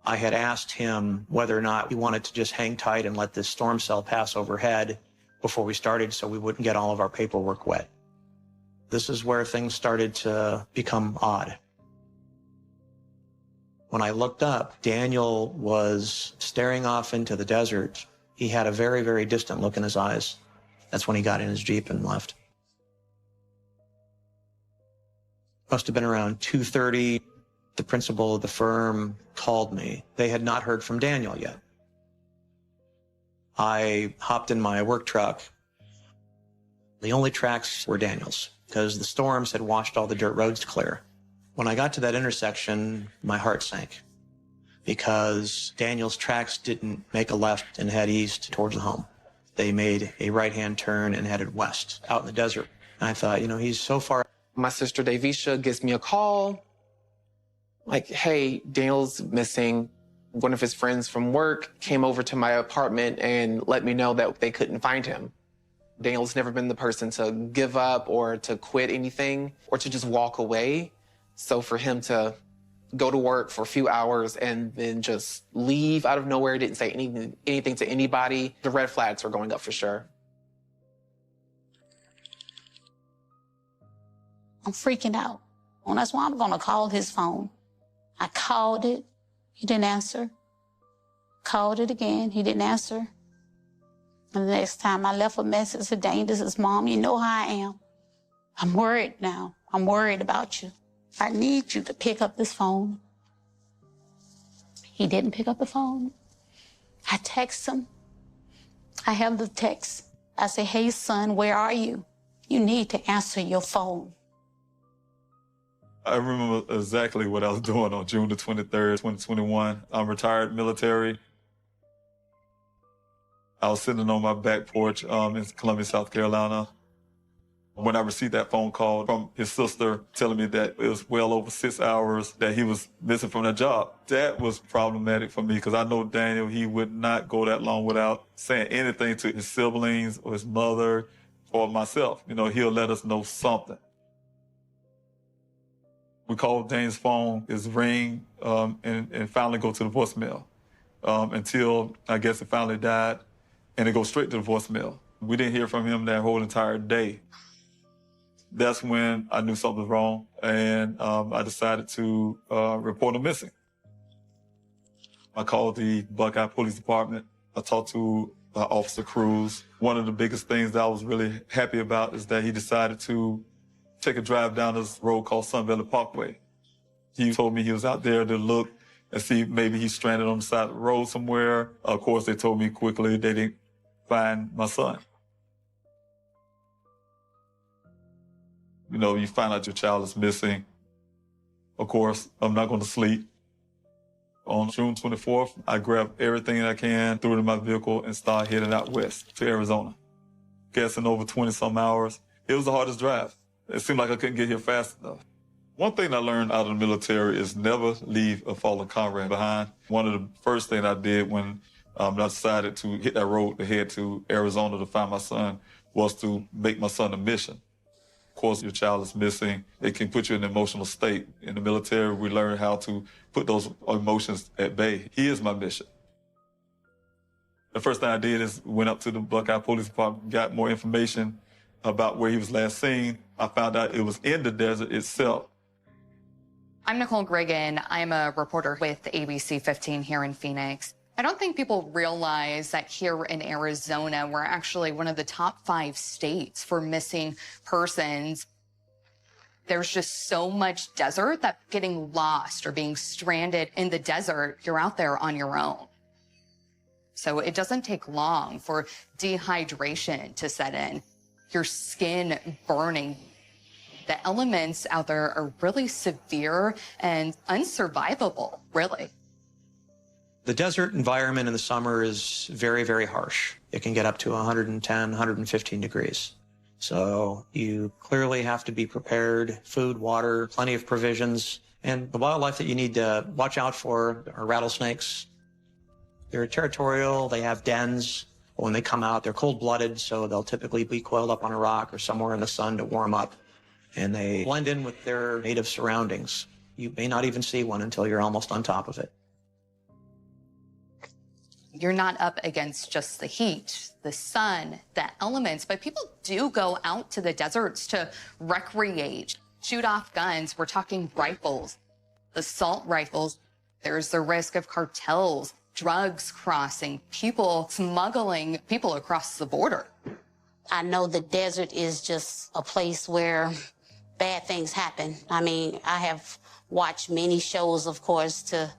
I had asked him whether or not he wanted to just hang tight and let this storm cell pass overhead before we started so we wouldn't get all of our paperwork wet. This is where things started to become odd. When I looked up, Daniel was staring off into the desert. He had a very, very distant look in his eyes. That's when he got in his Jeep and left. Must have been around 2:30. The principal of the firm called me. They had not heard from Daniel yet. I hopped in my work truck. The only tracks were Daniel's because the storms had washed all the dirt roads clear. When I got to that intersection, my heart sank because Daniel's tracks didn't make a left and head east towards the home. They made a right-hand turn and headed west out in the desert. And I thought, he's so far. My sister Davisha gives me a call. Like, hey, Daniel's missing. One of his friends from work came over to my apartment and let me know that they couldn't find him. Daniel's never been the person to give up or to quit anything or to just walk away. So for him to go to work for a few hours and then just leave out of nowhere, didn't say anything to anybody, the red flags were going up for sure. I'm freaking out. And that's why I'm going to call his phone. I called it. He didn't answer. Called it again. He didn't answer. And the next time I left a message, said, Dane, this is Mom. You know how I am. I'm worried now. I'm worried about you. I need you to pick up this phone. He didn't pick up the phone. I text him. I have the text. I say, hey, son, where are you? You need to answer your phone. I remember exactly what I was doing on June the 23rd, 2021. I'm retired military. I was sitting on my back porch in Columbia, South Carolina, when I received that phone call from his sister telling me that it was well over 6 hours that he was missing from that job. That was problematic for me because I know Daniel, he would not go that long without saying anything to his siblings or his mother or myself. You know, he'll let us know something. We called Dane's phone, his ring, and finally go to the voicemail until I guess it finally died, and it goes straight to the voicemail. We didn't hear from him that whole entire day. That's when I knew something was wrong, and I decided to report him missing. I called the Buckeye Police Department. I talked to Officer Cruz. One of the biggest things that I was really happy about is that he decided to take a drive down this road called Sun Valley Parkway. He told me he was out there to look and see maybe he's stranded on the side of the road somewhere. Of course, they told me quickly they didn't find my son. You know, you find out your child is missing. Of course, I'm not going to sleep. On June 24th, I grabbed everything I can, threw it in my vehicle, and started heading out west to Arizona. Guessing over 20-some hours. It was the hardest drive. It seemed like I couldn't get here fast enough. One thing I learned out of the military is never leave a fallen comrade behind. One of the first things I did when I decided to hit that road to head to Arizona to find my son was to make my son a mission. Of course, your child is missing. It can put you in an emotional state. In the military, we learn how to put those emotions at bay. He is my mission. The first thing I did is went up to the Buckeye Police Department, got more information about where he was last seen. I found out it was in the desert itself. I'm Nicole Griggin. I'm a reporter with ABC 15 here in Phoenix. I don't think people realize that here in Arizona, we're actually one of the top 5 states for missing persons. There's just so much desert that getting lost or being stranded in the desert, you're out there on your own. So it doesn't take long for dehydration to set in, your skin burning. The elements out there are really severe and unsurvivable, really. The desert environment in the summer is very, very harsh. It can get up to 110, 115 degrees. So you clearly have to be prepared, food, water, plenty of provisions. And the wildlife that you need to watch out for are rattlesnakes. They're territorial, they have dens. When they come out, they're cold-blooded, so they'll typically be coiled up on a rock or somewhere in the sun to warm up. And they blend in with their native surroundings. You may not even see one until you're almost on top of it. You're not up against just the heat, the sun, the elements, but people do go out to the deserts to recreate, shoot off guns. We're talking rifles, assault rifles. There's the risk of cartels, drugs crossing, people smuggling people across the border. I know the desert is just a place where bad things happen. I mean, I have watched many shows, of course, to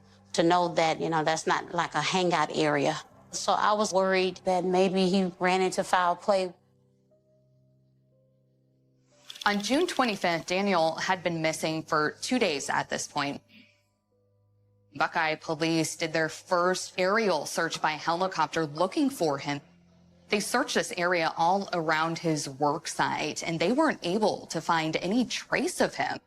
know that, you know, that's not like a hangout area. So I was worried that maybe he ran into foul play. On June 25th, Daniel had been missing for 2 days at this point. Buckeye police did their first aerial search by helicopter looking for him. They searched this area all around his work site, and they weren't able to find any trace of him.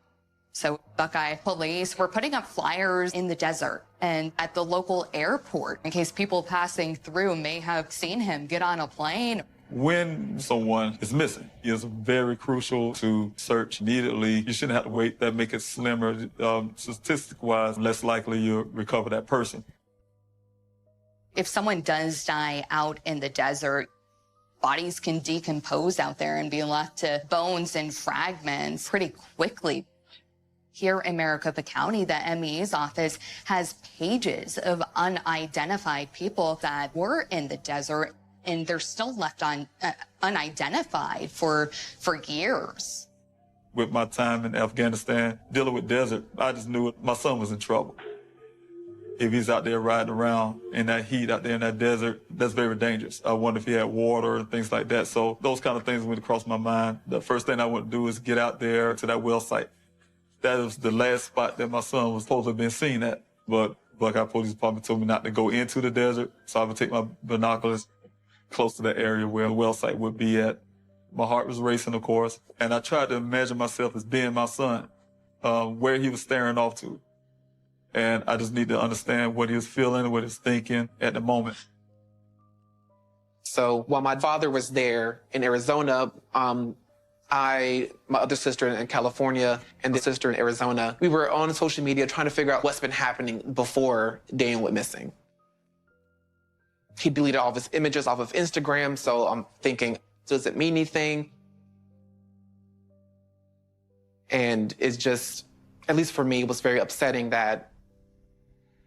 So Buckeye police were putting up flyers in the desert and at the local airport in case people passing through may have seen him get on a plane. When someone is missing, it's very crucial to search immediately. You shouldn't have to wait. That make it slimmer. Statistic-wise, less likely you'll recover that person. If someone does die out in the desert, Bodies can decompose out there and be left to bones and fragments pretty quickly. Here in Maricopa County, the ME's office has pages of unidentified people that were in the desert, and they're still left unidentified for years. With my time in Afghanistan, dealing with desert, I just knew my son was in trouble. If he's out there riding around in that heat out there in that desert, that's very dangerous. I wonder if he had water and things like that. So those kind of things went across my mind. The first thing I want to do is get out there to that well site. That was the last spot that my son was supposed to have been seen at. But Buckeye Police Department told me not to go into the desert, so I would take my binoculars close to the area where the well site would be at. My heart was racing, of course, and I tried to imagine myself as being my son, where he was staring off to. And I just need to understand what he was feeling, what he was thinking at the moment. So while my father was there in Arizona, my other sister in California and the sister in Arizona, we were on social media trying to figure out what's been happening before Daniel went missing. He deleted all of his images off of Instagram, so I'm thinking, does it mean anything? And it's just, at least for me, it was very upsetting that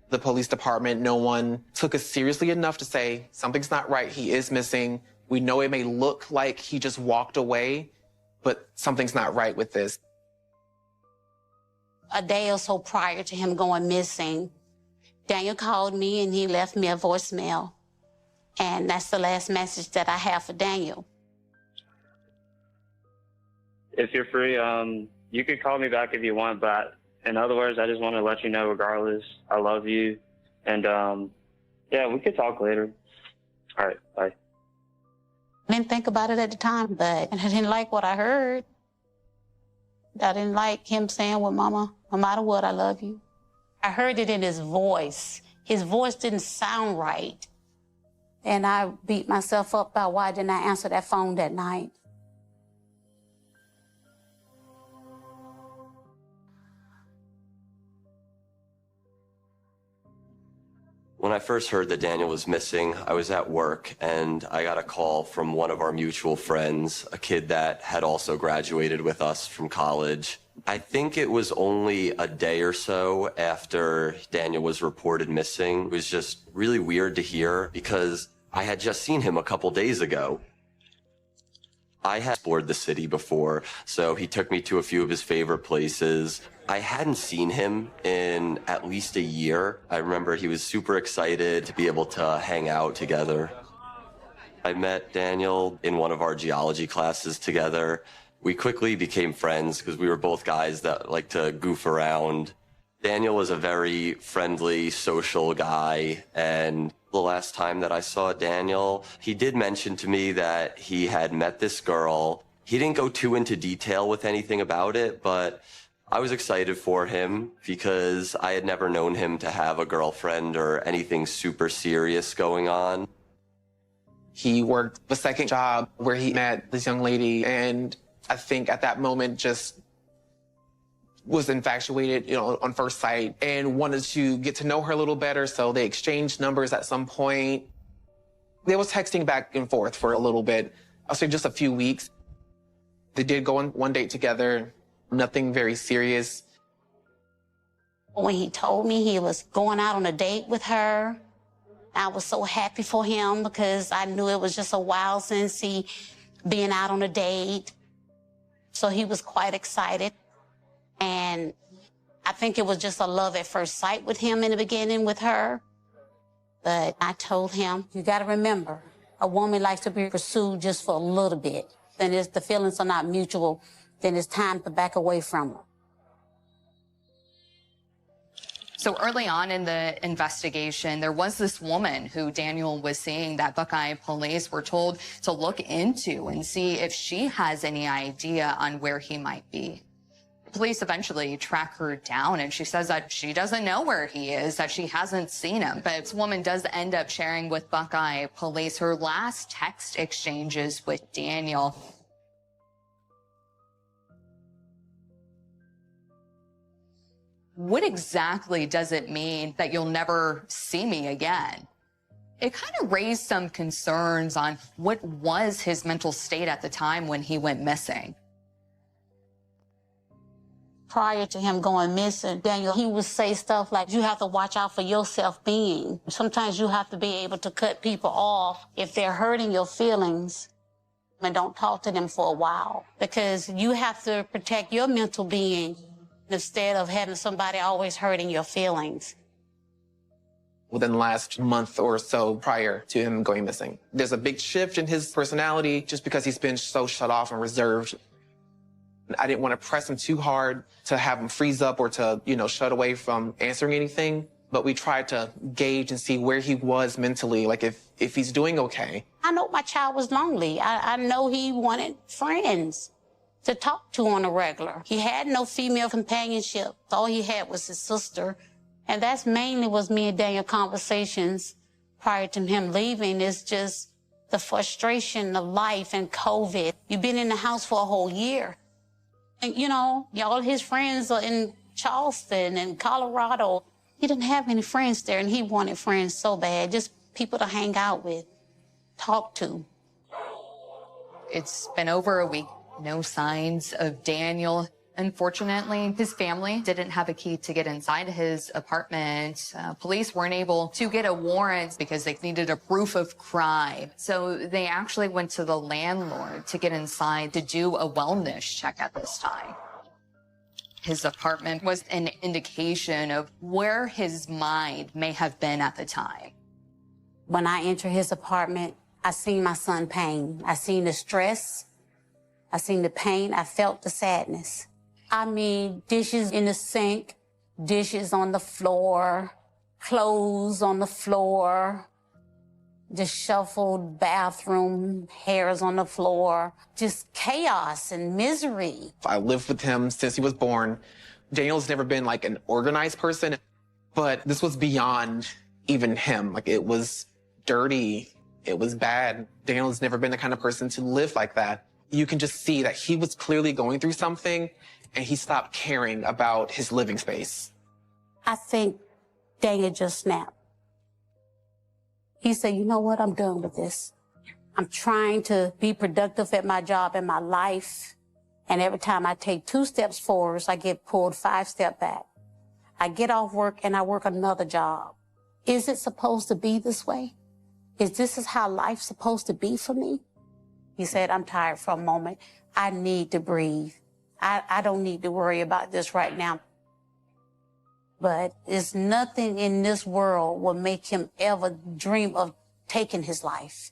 the police department, no one took us seriously enough to say, something's not right, he is missing. We know it may look like he just walked away, but something's not right with this. A day or so prior to him going missing, Daniel called me and he left me a voicemail. And that's the last message that I have for Daniel. If you're free, you could call me back if you want, but in other words, I just want to let you know regardless, I love you. And yeah, we could talk later. All right, bye. I didn't think about it at the time, but I didn't like what I heard. I didn't like him saying, well, Mama, no matter what, I love you. I heard it in his voice. His voice didn't sound right. And I beat myself up about why didn't I answer that phone that night. When I first heard that Daniel was missing, I was at work and I got a call from one of our mutual friends, a kid that had also graduated with us from college. I think it was only a day or so after Daniel was reported missing. It was just really weird to hear because I had just seen him a couple days ago. I had explored the city before, so he took me to a few of his favorite places. I hadn't seen him in at least a year. I remember he was super excited to be able to hang out together. I met Daniel in one of our geology classes together. We quickly became friends because we were both guys that like to goof around. Daniel was a very friendly, social guy, and the last time that I saw Daniel, he did mention to me that he had met this girl. He didn't go too into detail with anything about it, but I was excited for him because I had never known him to have a girlfriend or anything super serious going on. He worked a second job where he met this young lady, and I think at that moment just was infatuated, on first sight and wanted to get to know her a little better. So they exchanged numbers at some point. They was texting back and forth for a little bit. I'll say just a few weeks. They did go on one date together, nothing very serious. When he told me he was going out on a date with her, I was so happy for him because I knew it was just a while since he been out on a date. So he was quite excited. And I think it was just a love at first sight with him in the beginning with her. But I told him, you got to remember, a woman likes to be pursued just for a little bit. Then if the feelings are not mutual, then it's time to back away from her. So early on in the investigation, there was this woman who Daniel was seeing that Buckeye police were told to look into and see if she has any idea on where he might be. Police eventually track her down, and she says that she doesn't know where he is, that she hasn't seen him. But this woman does end up sharing with Buckeye police her last text exchanges with Daniel. What exactly does it mean that you'll never see me again? It kind of raised some concerns on what was his mental state at the time when he went missing. Prior to him going missing, Daniel, he would say stuff like, you have to watch out for your self-being. Sometimes you have to be able to cut people off if they're hurting your feelings, and don't talk to them for a while, because you have to protect your mental being instead of having somebody always hurting your feelings. Within the last month or so prior to him going missing, there's a big shift in his personality just because he's been so shut off and reserved. I didn't want to press him too hard to have him freeze up or to, shut away from answering anything. But we tried to gauge and see where he was mentally, like if he's doing okay. I know my child was lonely. I know he wanted friends to talk to on a regular. He had no female companionship. All he had was his sister. And that's mainly was me and Daniel conversations prior to him leaving. It's just the frustration of life and COVID. You've been in the house for a whole year. And, all his friends are in Charleston and Colorado. He didn't have any friends there, and he wanted friends so bad, just people to hang out with, talk to. It's been over a week. No signs of Daniel. Unfortunately, his family didn't have a key to get inside his apartment. Police weren't able to get a warrant because they needed a proof of crime. So they actually went to the landlord to get inside to do a wellness check at this time. His apartment was an indication of where his mind may have been at the time. When I entered his apartment, I seen my son pain. I seen the stress. I seen the pain. I felt the sadness. I mean, dishes in the sink, dishes on the floor, clothes on the floor, disheveled bathroom, hairs on the floor, just chaos and misery. I lived with him since he was born. Daniel's never been like an organized person, but this was beyond even him. Like, it was dirty. It was bad. Daniel's never been the kind of person to live like that. You can just see that he was clearly going through something, and he stopped caring about his living space. I think Daniel just snapped. He said, you know what, I'm done with this. I'm trying to be productive at my job and my life. And every time I take 2 steps forward, I get pulled 5 steps back. I get off work and I work another job. Is it supposed to be this way? Is this how life's supposed to be for me? He said, I'm tired for a moment. I need to breathe. I don't need to worry about this right now. But there's nothing in this world will make him ever dream of taking his life.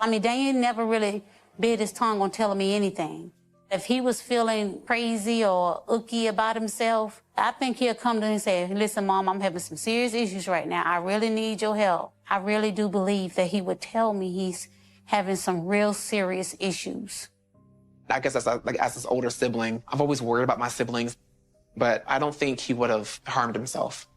I mean, Daniel never really bit his tongue on telling me anything. If he was feeling crazy or icky about himself, I think he'll come to me and say, listen, Mom, I'm having some serious issues right now. I really need your help. I really do believe that he would tell me he's having some real serious issues. I guess as his older sibling, I've always worried about my siblings, but I don't think he would have harmed himself.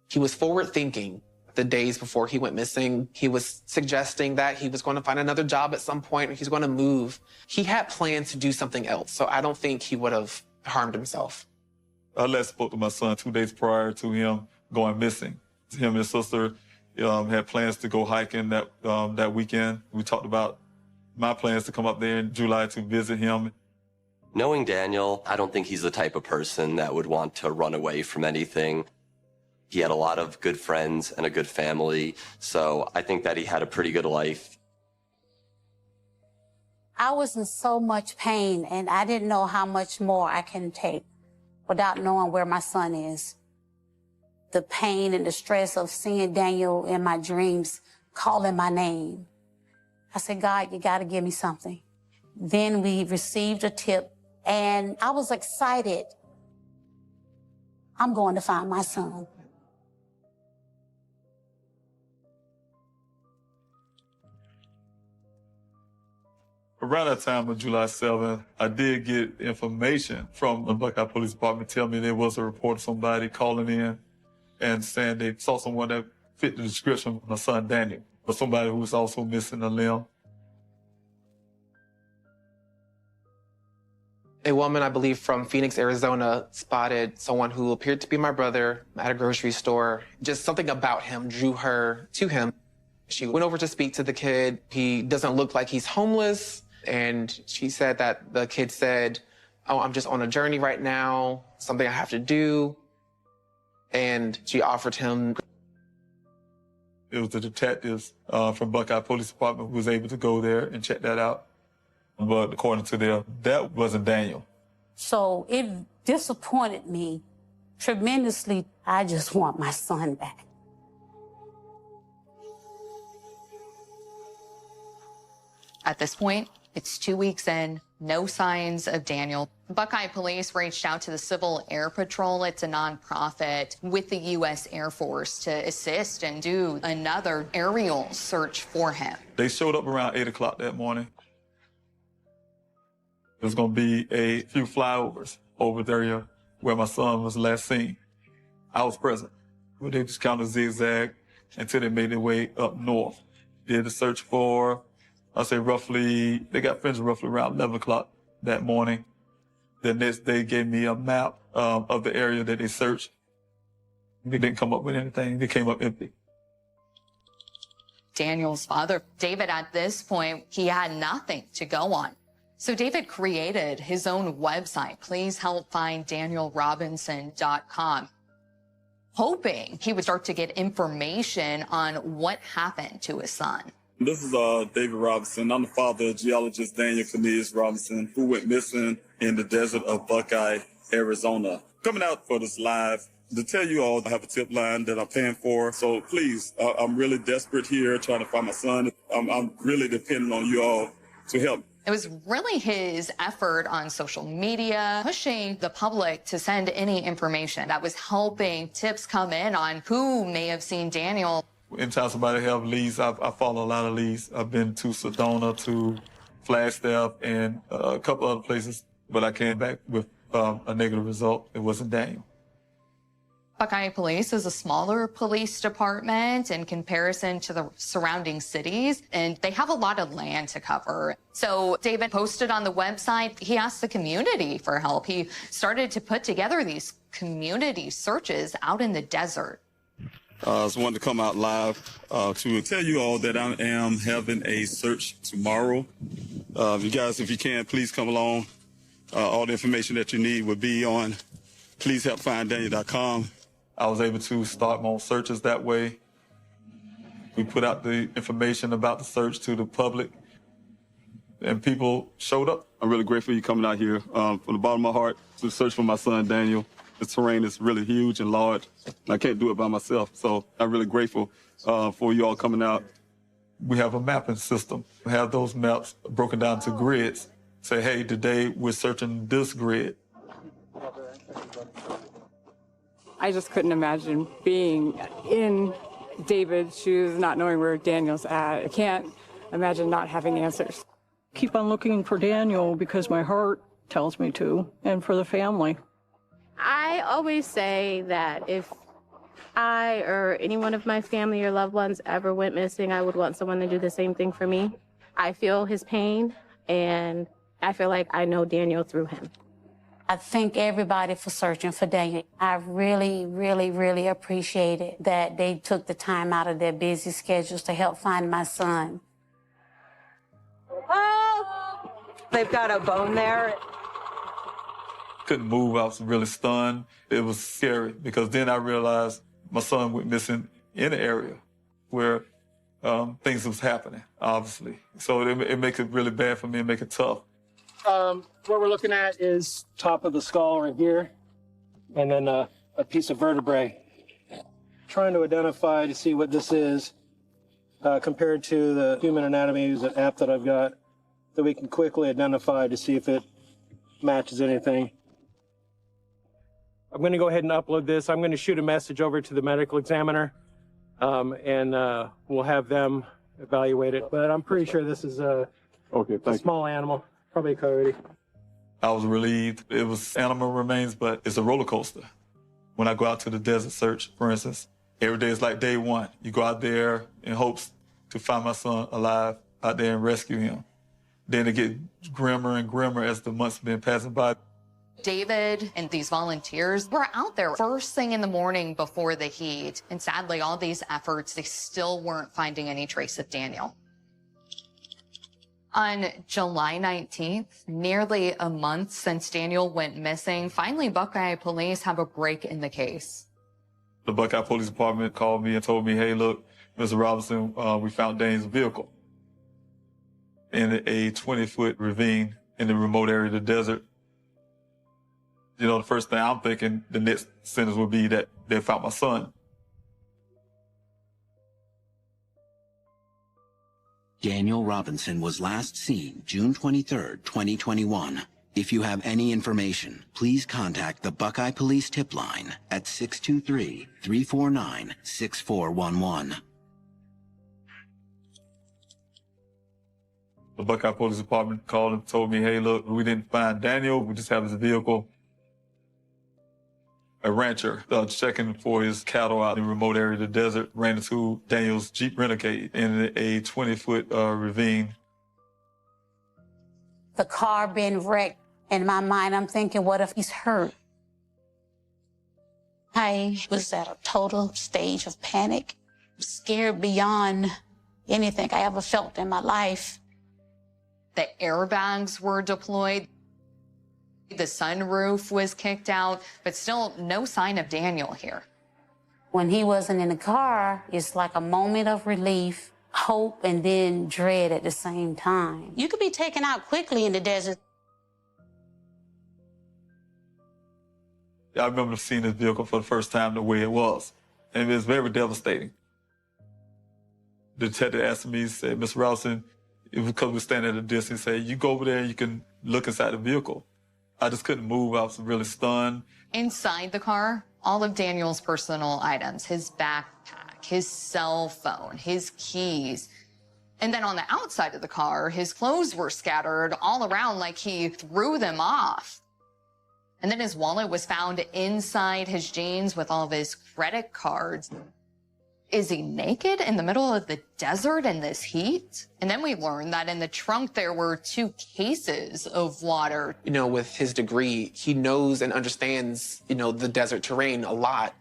He was forward thinking. The days before he went missing, he was suggesting that he was going to find another job at some point, or he's going to move. He had plans to do something else, so I don't think he would have harmed himself. I last spoke to my son 2 days prior to him going missing. Him and his sister had plans to go hiking that weekend. We talked about my plans to come up there in July to visit him. Knowing Daniel, I don't think he's the type of person that would want to run away from anything. He had a lot of good friends and a good family, so I think that he had a pretty good life. I was in so much pain, and I didn't know how much more I can take without knowing where my son is. The pain and the stress of seeing Daniel in my dreams calling my name. I said, God, you got to give me something. Then we received a tip, and I was excited. I'm going to find my son. Around that time of July 7th, I did get information from the Buckeye Police Department telling me there was a report of somebody calling in and saying they saw someone that fit the description of my son Daniel, but somebody who was also missing a limb. A woman, I believe, from Phoenix, Arizona, spotted someone who appeared to be my brother at a grocery store. Just something about him drew her to him. She went over to speak to the kid. He doesn't look like he's homeless. And she said that the kid said, "Oh, I'm just on a journey right now, something I have to do." And she offered him. It was the detectives from Buckeye Police Department who was able to go there and check that out. But according to them, that wasn't Daniel. So it disappointed me tremendously. I just want my son back. At this point, it's 2 weeks in, no signs of Daniel. Buckeye Police reached out to the Civil Air Patrol. It's a nonprofit with the U.S. Air Force to assist and do another aerial search for him. They showed up around 8 o'clock that morning. There's going to be a few flyovers over there where my son was last seen. I was present. But they just kind of zigzagged until they made their way up north. Did a search for, I say roughly, they got finished roughly around 11 o'clock that morning. The next day gave me a map of the area that they searched. They didn't come up with anything. They came up empty. Daniel's father, David, at this point, he had nothing to go on. So David created his own website, pleasehelpfinddanielrobinson.com, hoping he would start to get information on what happened to his son. This is David Robinson. I'm the father of geologist Daniel Cornelius Robinson, who went missing in the desert of Buckeye, Arizona. Coming out for this live to tell you all I have a tip line that I'm paying for. So please, I'm really desperate here trying to find my son. I'm really depending on you all to help. It was really his effort on social media, pushing the public to send any information that was helping tips come in on who may have seen Daniel. Anytime somebody have leads, I follow a lot of leads. I've been to Sedona, to Flagstaff, and a couple other places, but I came back with a negative result. It wasn't Daniel. Buckeye Police is a smaller police department in comparison to the surrounding cities, and they have a lot of land to cover. So David posted on the website, he asked the community for help. He started to put together these community searches out in the desert. I just wanted to come out live to tell you all that I am having a search tomorrow. You guys, if you can, please come along. All the information that you need will be on pleasehelpfinddaniel.com. I was able to start my own searches that way. We put out the information about the search to the public, and people showed up. I'm really grateful you coming out here from the bottom of my heart to search for my son, Daniel. The terrain is really huge and large. I can't do it by myself, so I'm really grateful for you all coming out. We have a mapping system. We have those maps broken down to grids. Say, hey, today we're searching this grid. I just couldn't imagine being in David's shoes, not knowing where Daniel's at. I can't imagine not having answers. Keep on looking for Daniel because my heart tells me to, and for the family. I always say that if I or any one of my family or loved ones ever went missing, I would want someone to do the same thing for me. I feel his pain, and I feel like I know Daniel through him. I thank everybody for searching for Daniel. I really, really, really appreciate it that they took the time out of their busy schedules to help find my son. Oh! They've got a bone there. Couldn't move. I was really stunned. It was scary because then I realized my son went missing in an area where things was happening, obviously. So it makes it really bad for me and make it tough. What we're looking at is top of the skull right here, and then a piece of vertebrae. Trying to identify to see what this is compared to the human anatomy, is an app that I've got that we can quickly identify to see if it matches anything. I'm going to go ahead and upload this. I'm going to shoot a message over to the medical examiner, and we'll have them evaluate it. But I'm pretty sure this is a small animal, probably a coyote. I was relieved. It was animal remains, but it's a roller coaster. When I go out to the desert search, for instance, every day is like day one. You go out there in hopes to find my son alive out there and rescue him. Then it gets grimmer and grimmer as the months have been passing by. David and these volunteers were out there first thing in the morning before the heat. And sadly, all these efforts, they still weren't finding any trace of Daniel. On July 19th, nearly a month since Daniel went missing, finally Buckeye police have a break in the case. The Buckeye Police Department called me and told me, hey, look, Mr. Robinson, we found Daniel's vehicle in a 20-foot ravine in the remote area of the desert. You know, the first thing I'm thinking, the next sentence would be that they found my son. Daniel Robinson was last seen June 23, 2021. If you have any information, please contact the Buckeye Police Tip Line at 623-349-6411. The Buckeye Police Department called and told me, hey, look, we didn't find Daniel. We just have his vehicle. A rancher checking for his cattle out in a remote area of the desert ran into Daniel's Jeep Renegade in a 20-foot ravine. The car being wrecked, in my mind, I'm thinking, what if he's hurt? I was at a total stage of panic, scared beyond anything I ever felt in my life. The airbags were deployed. The sunroof was kicked out, but still no sign of Daniel here. When he wasn't in the car, it's like a moment of relief, hope, and then dread at the same time. You could be taken out quickly in the desert. I remember seeing this vehicle for the first time the way it was, and it was very devastating. The detective asked me, he said, Mr. Robinson, because we're standing at a distance, he said, you go over there and you can look inside the vehicle. I just couldn't move. I was really stunned. Inside the car, all of Daniel's personal items, his backpack, his cell phone, his keys. And then on the outside of the car, his clothes were scattered all around like he threw them off. And then his wallet was found inside his jeans with all of his credit cards. Is he naked in the middle of the desert in this heat? And then we learned that in the trunk there were 2 cases of water. You know, with his degree, he knows and understands, you know, the desert terrain a lot.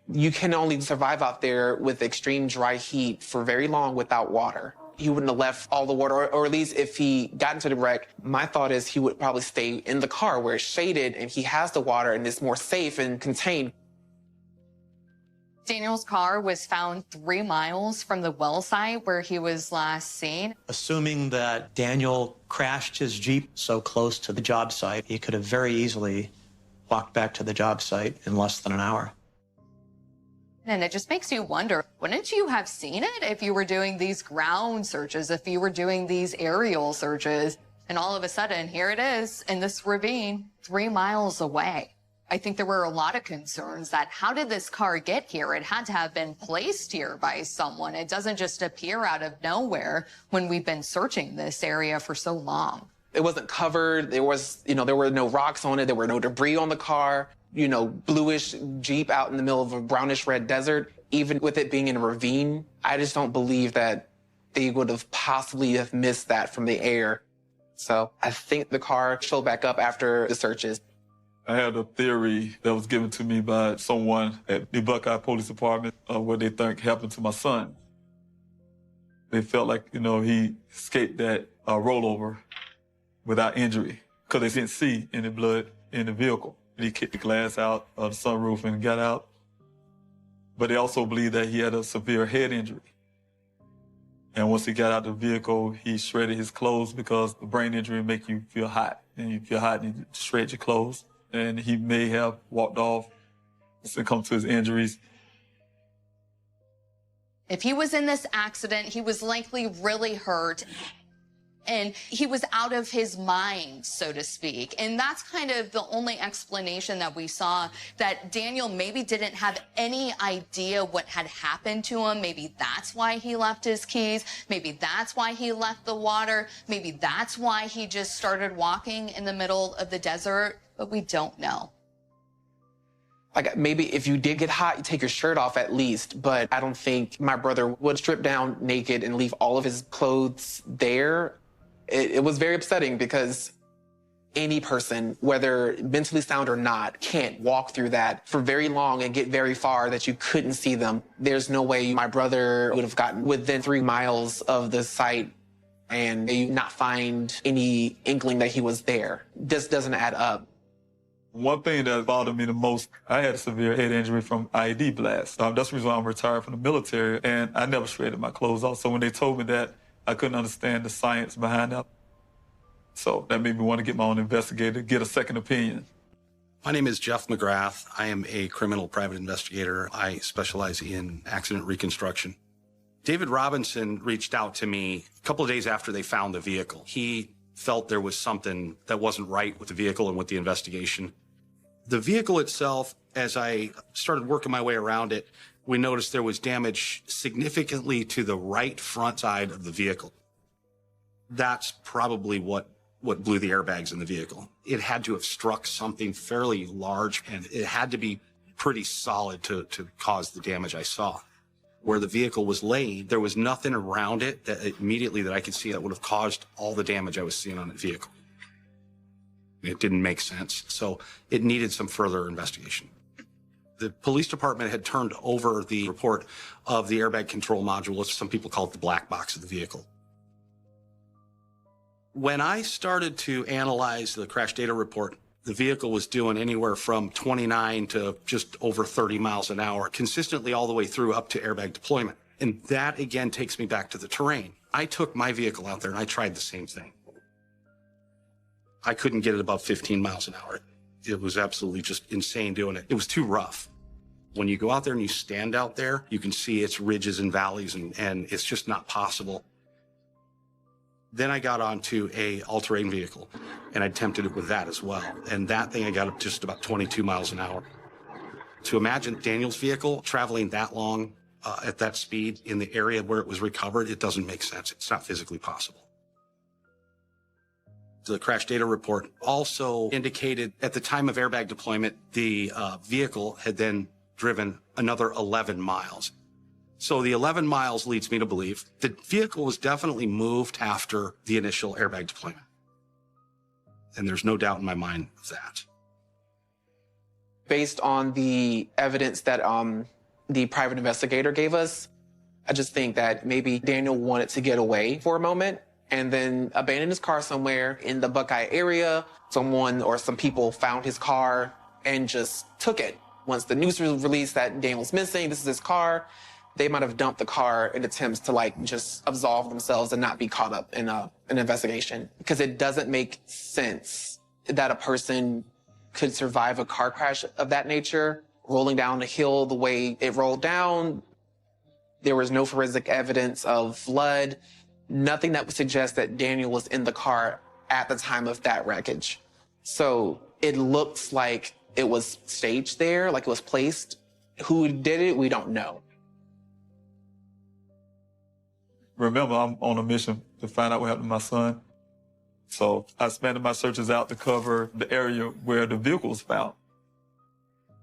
You can only survive out there with extreme dry heat for very long without water. He wouldn't have left all the water, or at least if he got into the wreck, my thought is he would probably stay in the car where it's shaded and he has the water and it's more safe and contained. Daniel's car was found 3 miles from the well site where he was last seen. Assuming that Daniel crashed his Jeep so close to the job site, he could have very easily walked back to the job site in less than an hour. And it just makes you wonder, wouldn't you have seen it if you were doing these ground searches, if you were doing these aerial searches? And all of a sudden, here it is in this ravine 3 miles away. I think there were a lot of concerns that how did this car get here? It had to have been placed here by someone. It doesn't just appear out of nowhere when we've been searching this area for so long. It wasn't covered. There was, you know, there were no rocks on it. There were no debris on the car. You know, bluish Jeep out in the middle of a brownish red desert. Even with it being in a ravine, I just don't believe that they would have possibly have missed that from the air. So I think the car showed back up after the searches. I had a theory that was given to me by someone at the Buckeye Police Department of what they think happened to my son. They felt like, you know, he escaped that rollover without injury because they didn't see any blood in the vehicle. He kicked the glass out of the sunroof and got out. But they also believe that he had a severe head injury. And once he got out of the vehicle, he shredded his clothes because the brain injury make you feel hot. And you feel hot and you shred your clothes. And he may have walked off and come to his injuries. If he was in this accident, he was likely really hurt. And he was out of his mind, so to speak. And that's kind of the only explanation that we saw, that Daniel maybe didn't have any idea what had happened to him. Maybe that's why he left his keys. Maybe that's why he left the water. Maybe that's why he just started walking in the middle of the desert. But we don't know. Like, maybe if you did get hot, you take your shirt off at least. But I don't think my brother would strip down naked and leave all of his clothes there. It was very upsetting because any person, whether mentally sound or not, can't walk through that for very long and get very far that you couldn't see them. There's no way my brother would have gotten within 3 miles of the site and you not find any inkling that he was there. This doesn't add up. One thing that bothered me the most, I had a severe head injury from IED blast. That's the reason why I'm retired from the military, and I never shredded my clothes off. So when they told me that, I couldn't understand the science behind that. So that made me want to get my own investigator, get a second opinion. My name is Jeff McGrath. I am a criminal private investigator. I specialize in accident reconstruction. David Robinson reached out to me a couple of days after they found the vehicle. He felt there was something that wasn't right with the vehicle and with the investigation. The vehicle itself, as I started working my way around it, we noticed there was damage significantly to the right front side of the vehicle. That's probably what blew the airbags in the vehicle. It had to have struck something fairly large, and it had to be pretty solid to cause the damage I saw. Where the vehicle was laid, there was nothing around it that immediately that I could see that would have caused all the damage I was seeing on the vehicle. It didn't make sense, so it needed some further investigation. The police department had turned over the report of the airbag control module, as some people call it the black box of the vehicle. When I started to analyze the crash data report, the vehicle was doing anywhere from 29 to just over 30 miles an hour, consistently all the way through up to airbag deployment. And that, again, takes me back to the terrain. I took my vehicle out there and I tried the same thing. I couldn't get it above 15 miles an hour. It was absolutely just insane doing it. It was too rough. When you go out there and you stand out there, you can see its ridges and valleys, and it's just not possible. Then I got onto a all-terrain vehicle, and I attempted it with that as well. And that thing I got up just about 22 miles an hour. To imagine Daniel's vehicle traveling that long at that speed in the area where it was recovered, it doesn't make sense. It's not physically possible. The crash data report also indicated at the time of airbag deployment, the vehicle had then driven another 11 miles. So the 11 miles leads me to believe the vehicle was definitely moved after the initial airbag deployment. And there's no doubt in my mind of that. Based on the evidence that the private investigator gave us, I just think that maybe Daniel wanted to get away for a moment and then abandoned his car somewhere in the Buckeye area. Someone or some people found his car and just took it. Once the news was released that Daniel's missing, this is his car, they might have dumped the car in attempts to just absolve themselves and not be caught up in an investigation. Because it doesn't make sense that a person could survive a car crash of that nature, rolling down the hill the way it rolled down. There was no forensic evidence of blood, nothing that would suggest that Daniel was in the car at the time of that wreckage. So it looks like it was staged there, like it was placed. Who did it, we don't know. Remember, I'm on a mission to find out what happened to my son. So I expanded my searches out to cover the area where the vehicle was found.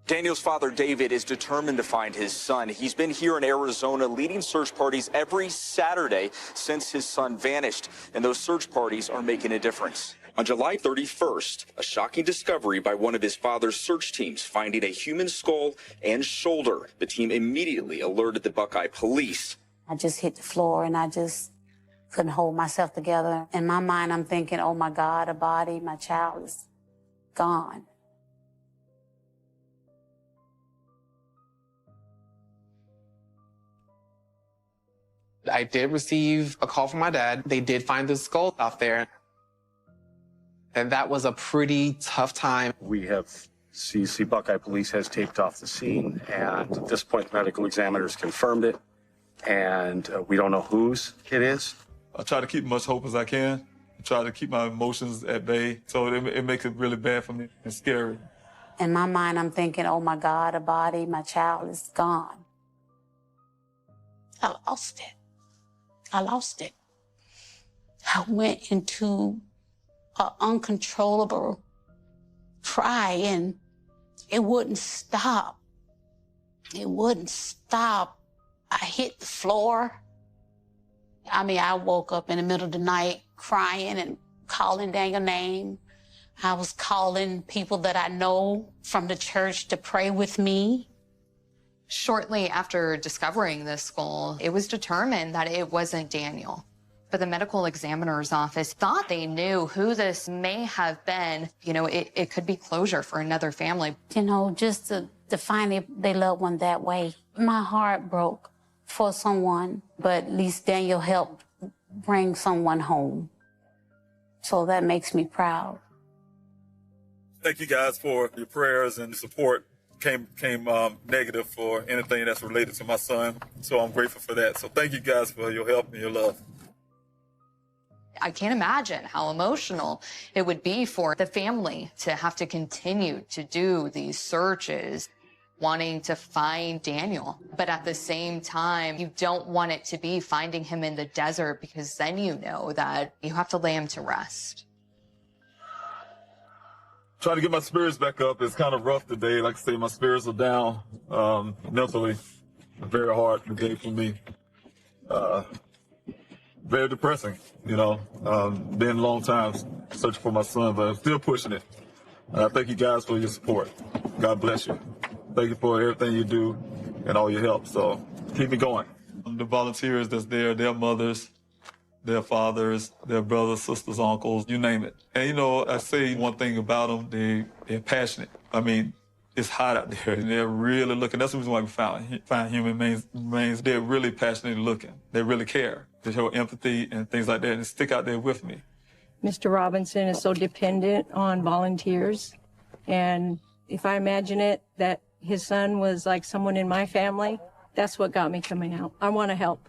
Daniel's father, David, is determined to find his son. He's been here in Arizona leading search parties every Saturday since his son vanished, and those search parties are making a difference. On July 31st, a shocking discovery by one of his father's search teams, finding a human skull and shoulder. The team immediately alerted the Buckeye police. I just hit the floor and I just couldn't hold myself together. In my mind, I'm thinking, oh my God, a body, my child is gone. I did receive a call from my dad. They did find the skull out there. And that was a pretty tough time. We have CC Buckeye Police has taped off the scene, and at this point, medical examiners confirmed it, and we don't know whose it is. I try to keep as much hope as I can. I try to keep my emotions at bay, so it makes it really bad for me and scary. In my mind, I'm thinking, oh my God, a body, my child is gone. I lost it. I lost it. I went into an uncontrollable cry, and it wouldn't stop. It wouldn't stop. I hit the floor. I mean, I woke up in the middle of the night crying and calling Daniel's name. I was calling people that I know from the church to pray with me. Shortly after discovering this skull, it was determined that it wasn't Daniel. But the medical examiner's office thought they knew who this may have been. You know, it could be closure for another family. You know, just to find their loved one that way. My heart broke for someone, but at least Daniel helped bring someone home. So that makes me proud. Thank you guys for your prayers and support. Came negative for anything that's related to my son. So I'm grateful for that. So thank you guys for your help and your love. I can't imagine how emotional it would be for the family to have to continue to do these searches, wanting to find Daniel. But at the same time, you don't want it to be finding him in the desert, because then you know that you have to lay him to rest. Trying to get my spirits back up. It's kind of rough today. Like I say, my spirits are down mentally. Very hard today for me. Very depressing, you know. Been a long time searching for my son, but I'm still pushing it. Thank you guys for your support. God bless you. Thank you for everything you do and all your help. So keep me going. The volunteers that's there, their mothers, their fathers, their brothers, sisters, uncles, you name it. And, you know, I say one thing about them, they're passionate. I mean, it's hot out there, and they're really looking. That's the reason why we find human remains. They're really passionately looking. They really care. They show empathy and things like that, and stick out there with me. Mr. Robinson is so dependent on volunteers, and if I imagine it, that his son was like someone in my family, that's what got me coming out. I want to help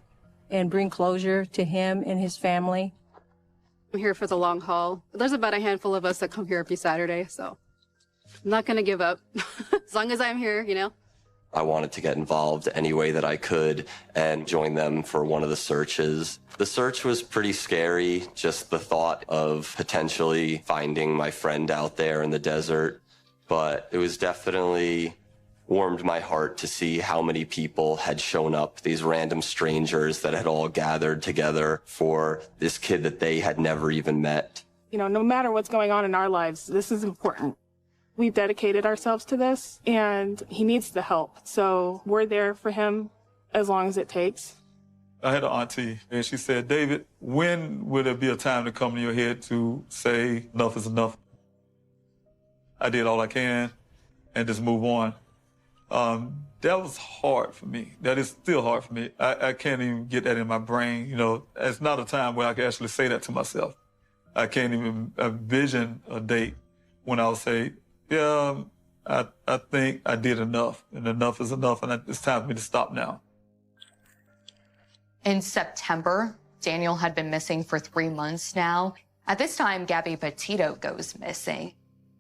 and bring closure to him and his family. I'm here for the long haul. There's about a handful of us that come here every Saturday, so I'm not going to give up as long as I'm here, you know. I wanted to get involved any way that I could and join them for one of the searches. The search was pretty scary, just the thought of potentially finding my friend out there in the desert, but it was definitely warmed my heart to see how many people had shown up, these random strangers that had all gathered together for this kid that they had never even met. You know, no matter what's going on in our lives, this is important. We've dedicated ourselves to this, and he needs the help. So we're there for him as long as it takes. I had an auntie, and she said, David, when will there be a time to come to your head to say enough is enough? I did all I can and just move on. That was hard for me. That is still hard for me. I can't even get that in my brain. You know, it's not a time where I can actually say that to myself. I can't even envision a date when I'll say, yeah, I think I did enough, and enough is enough, and it's time for me to stop now. In September, Daniel had been missing for 3 months now. At this time, Gabby Petito goes missing.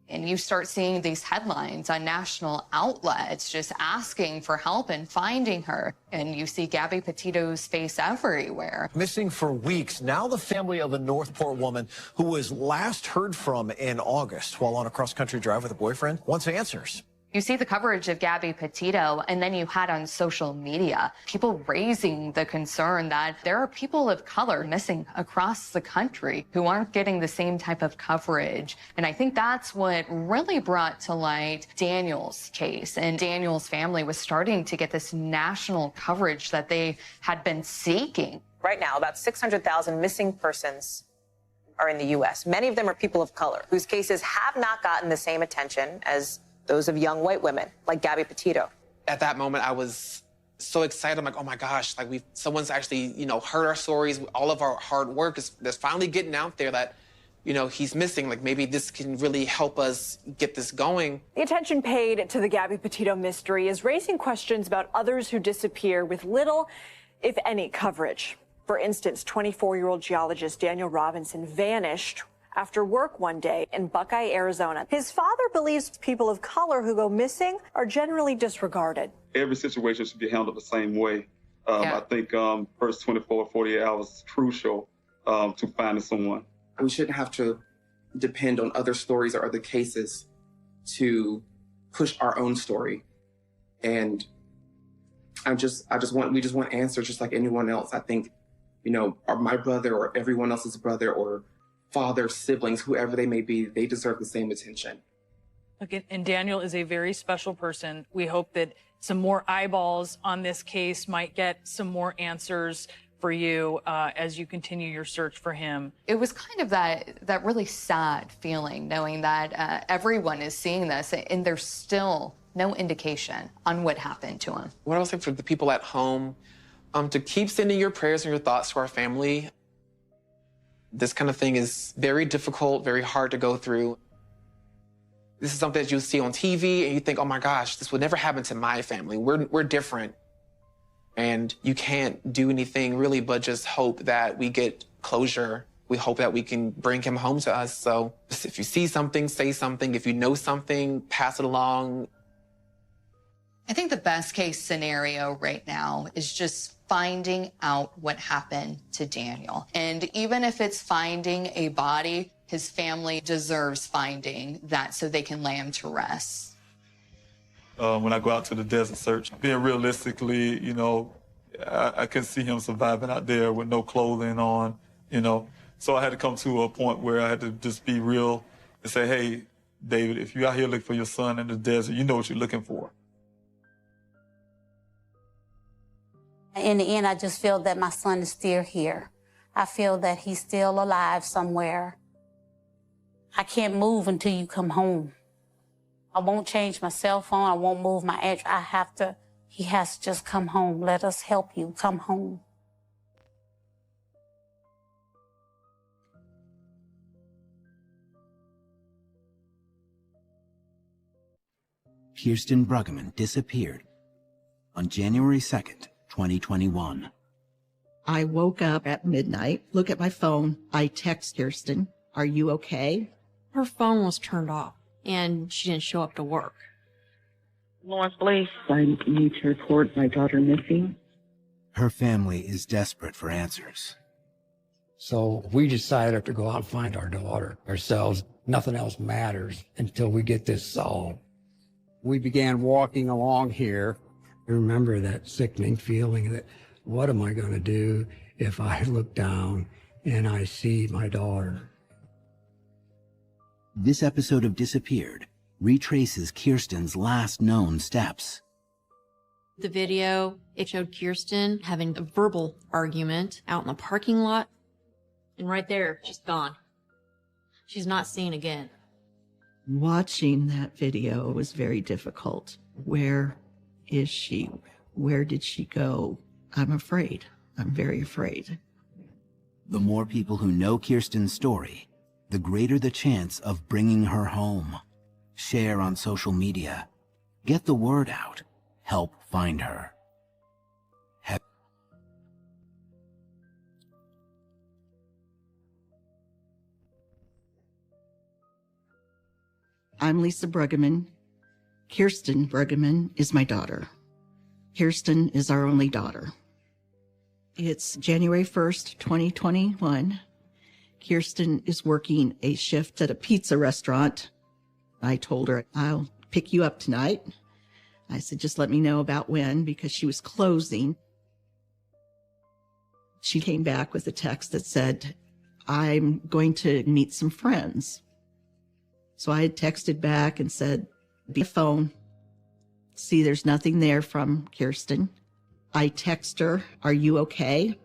And you start seeing these headlines on national outlets just asking for help and finding her. And you see Gabby Petito's face everywhere. Missing for weeks. Now the family of a Northport woman who was last heard from in August while on a cross-country drive with a boyfriend wants answers. You see the coverage of Gabby Petito, and then you had on social media people raising the concern that there are people of color missing across the country who aren't getting the same type of coverage. And I think that's what really brought to light Daniel's case. And Daniel's family was starting to get this national coverage that they had been seeking. Right now, about 600,000 missing persons are in the U.S. Many of them are people of color whose cases have not gotten the same attention as those of young white women like Gabby Petito. At that moment, I was so excited. I'm like, oh my gosh, like someone's actually, you know, heard our stories. All of our hard work is finally getting out there that, you know, he's missing. Like maybe this can really help us get this going. The attention paid to the Gabby Petito mystery is raising questions about others who disappear with little, if any, coverage. For instance, 24-year-old geologist Daniel Robinson vanished after work one day in Buckeye, Arizona. His father believes people of color who go missing are generally disregarded. Every situation should be handled the same way. I think first 24 or 48 hours is crucial to finding someone. We shouldn't have to depend on other stories or other cases to push our own story. And we just want answers just like anyone else. I think or my brother or everyone else's brother or father, siblings, whoever they may be, they deserve the same attention. Look, and Daniel is a very special person. We hope that some more eyeballs on this case might get some more answers for you as you continue your search for him. It was kind of that really sad feeling knowing that everyone is seeing this and there's still no indication on what happened to him. What I would say for the people at home, to keep sending your prayers and your thoughts to our family. This kind of thing is very difficult, very hard to go through. This is something that you see on TV and you think, oh my gosh, this would never happen to my family. We're different. And you can't do anything really but just hope that we get closure. We hope that we can bring him home to us. So if you see something, say something. If you know something, pass it along. I think the best case scenario right now is just finding out what happened to Daniel. And even if it's finding a body, his family deserves finding that so they can lay him to rest. When I go out to the desert search, being realistically, I can see him surviving out there with no clothing on, So I had to come to a point where I had to just be real and say, hey, David, if you're out here looking for your son in the desert, you know what you're looking for. In the end, I just feel that my son is still here. I feel that he's still alive somewhere. I can't move until you come home. I won't change my cell phone. I won't move my address. He has to just come home. Let us help you. Come home. Kirsten Bruggeman disappeared on January 2nd, 2021. I woke up at midnight, look at my phone. I text Kirsten, are you okay? Her phone was turned off, and she didn't show up to work. Lawrence Police, I need to report my daughter missing. Her family is desperate for answers. So we decided to go out and find our daughter ourselves. Nothing else matters until we get this solved. We began walking along here. I remember that sickening feeling that, what am I going to do if I look down and I see my daughter? This episode of Disappeared retraces Kirsten's last known steps. The video, it showed Kirsten having a verbal argument out in the parking lot. And right there, she's gone. She's not seen again. Watching that video was very difficult. Where is she? Where did she go? I'm afraid. I'm very afraid. The more people who know Kirsten's story, the greater the chance of bringing her home. Share on social media. Get the word out. Help find her. I'm Lisa Bruggeman. Kirsten Bruggeman is my daughter. Kirsten is our only daughter. It's January 1st, 2021. Kirsten is working a shift at a pizza restaurant. I told her, I'll pick you up tonight. I said, just let me know about when, because she was closing. She came back with a text that said, I'm going to meet some friends. So I had texted back and said, be a phone. See, there's nothing there from Kirsten. I text her, are you okay?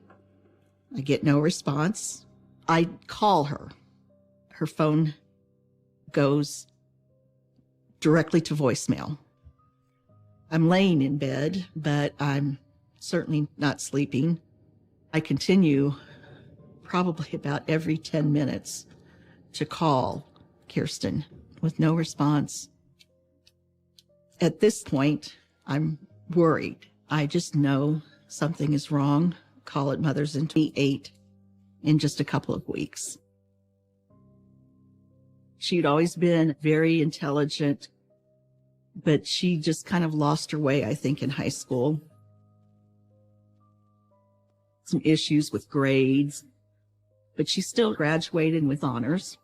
I get no response. I call her. Her phone goes directly to voicemail. I'm laying in bed, but I'm certainly not sleeping. I continue probably about every 10 minutes to call Kirsten with no response. At this point, I'm worried. I just know something is wrong. Call it Mothers in 28 in just a couple of weeks. She'd always been very intelligent, but she just kind of lost her way, I think, in high school. Some issues with grades, but she still graduated with honors.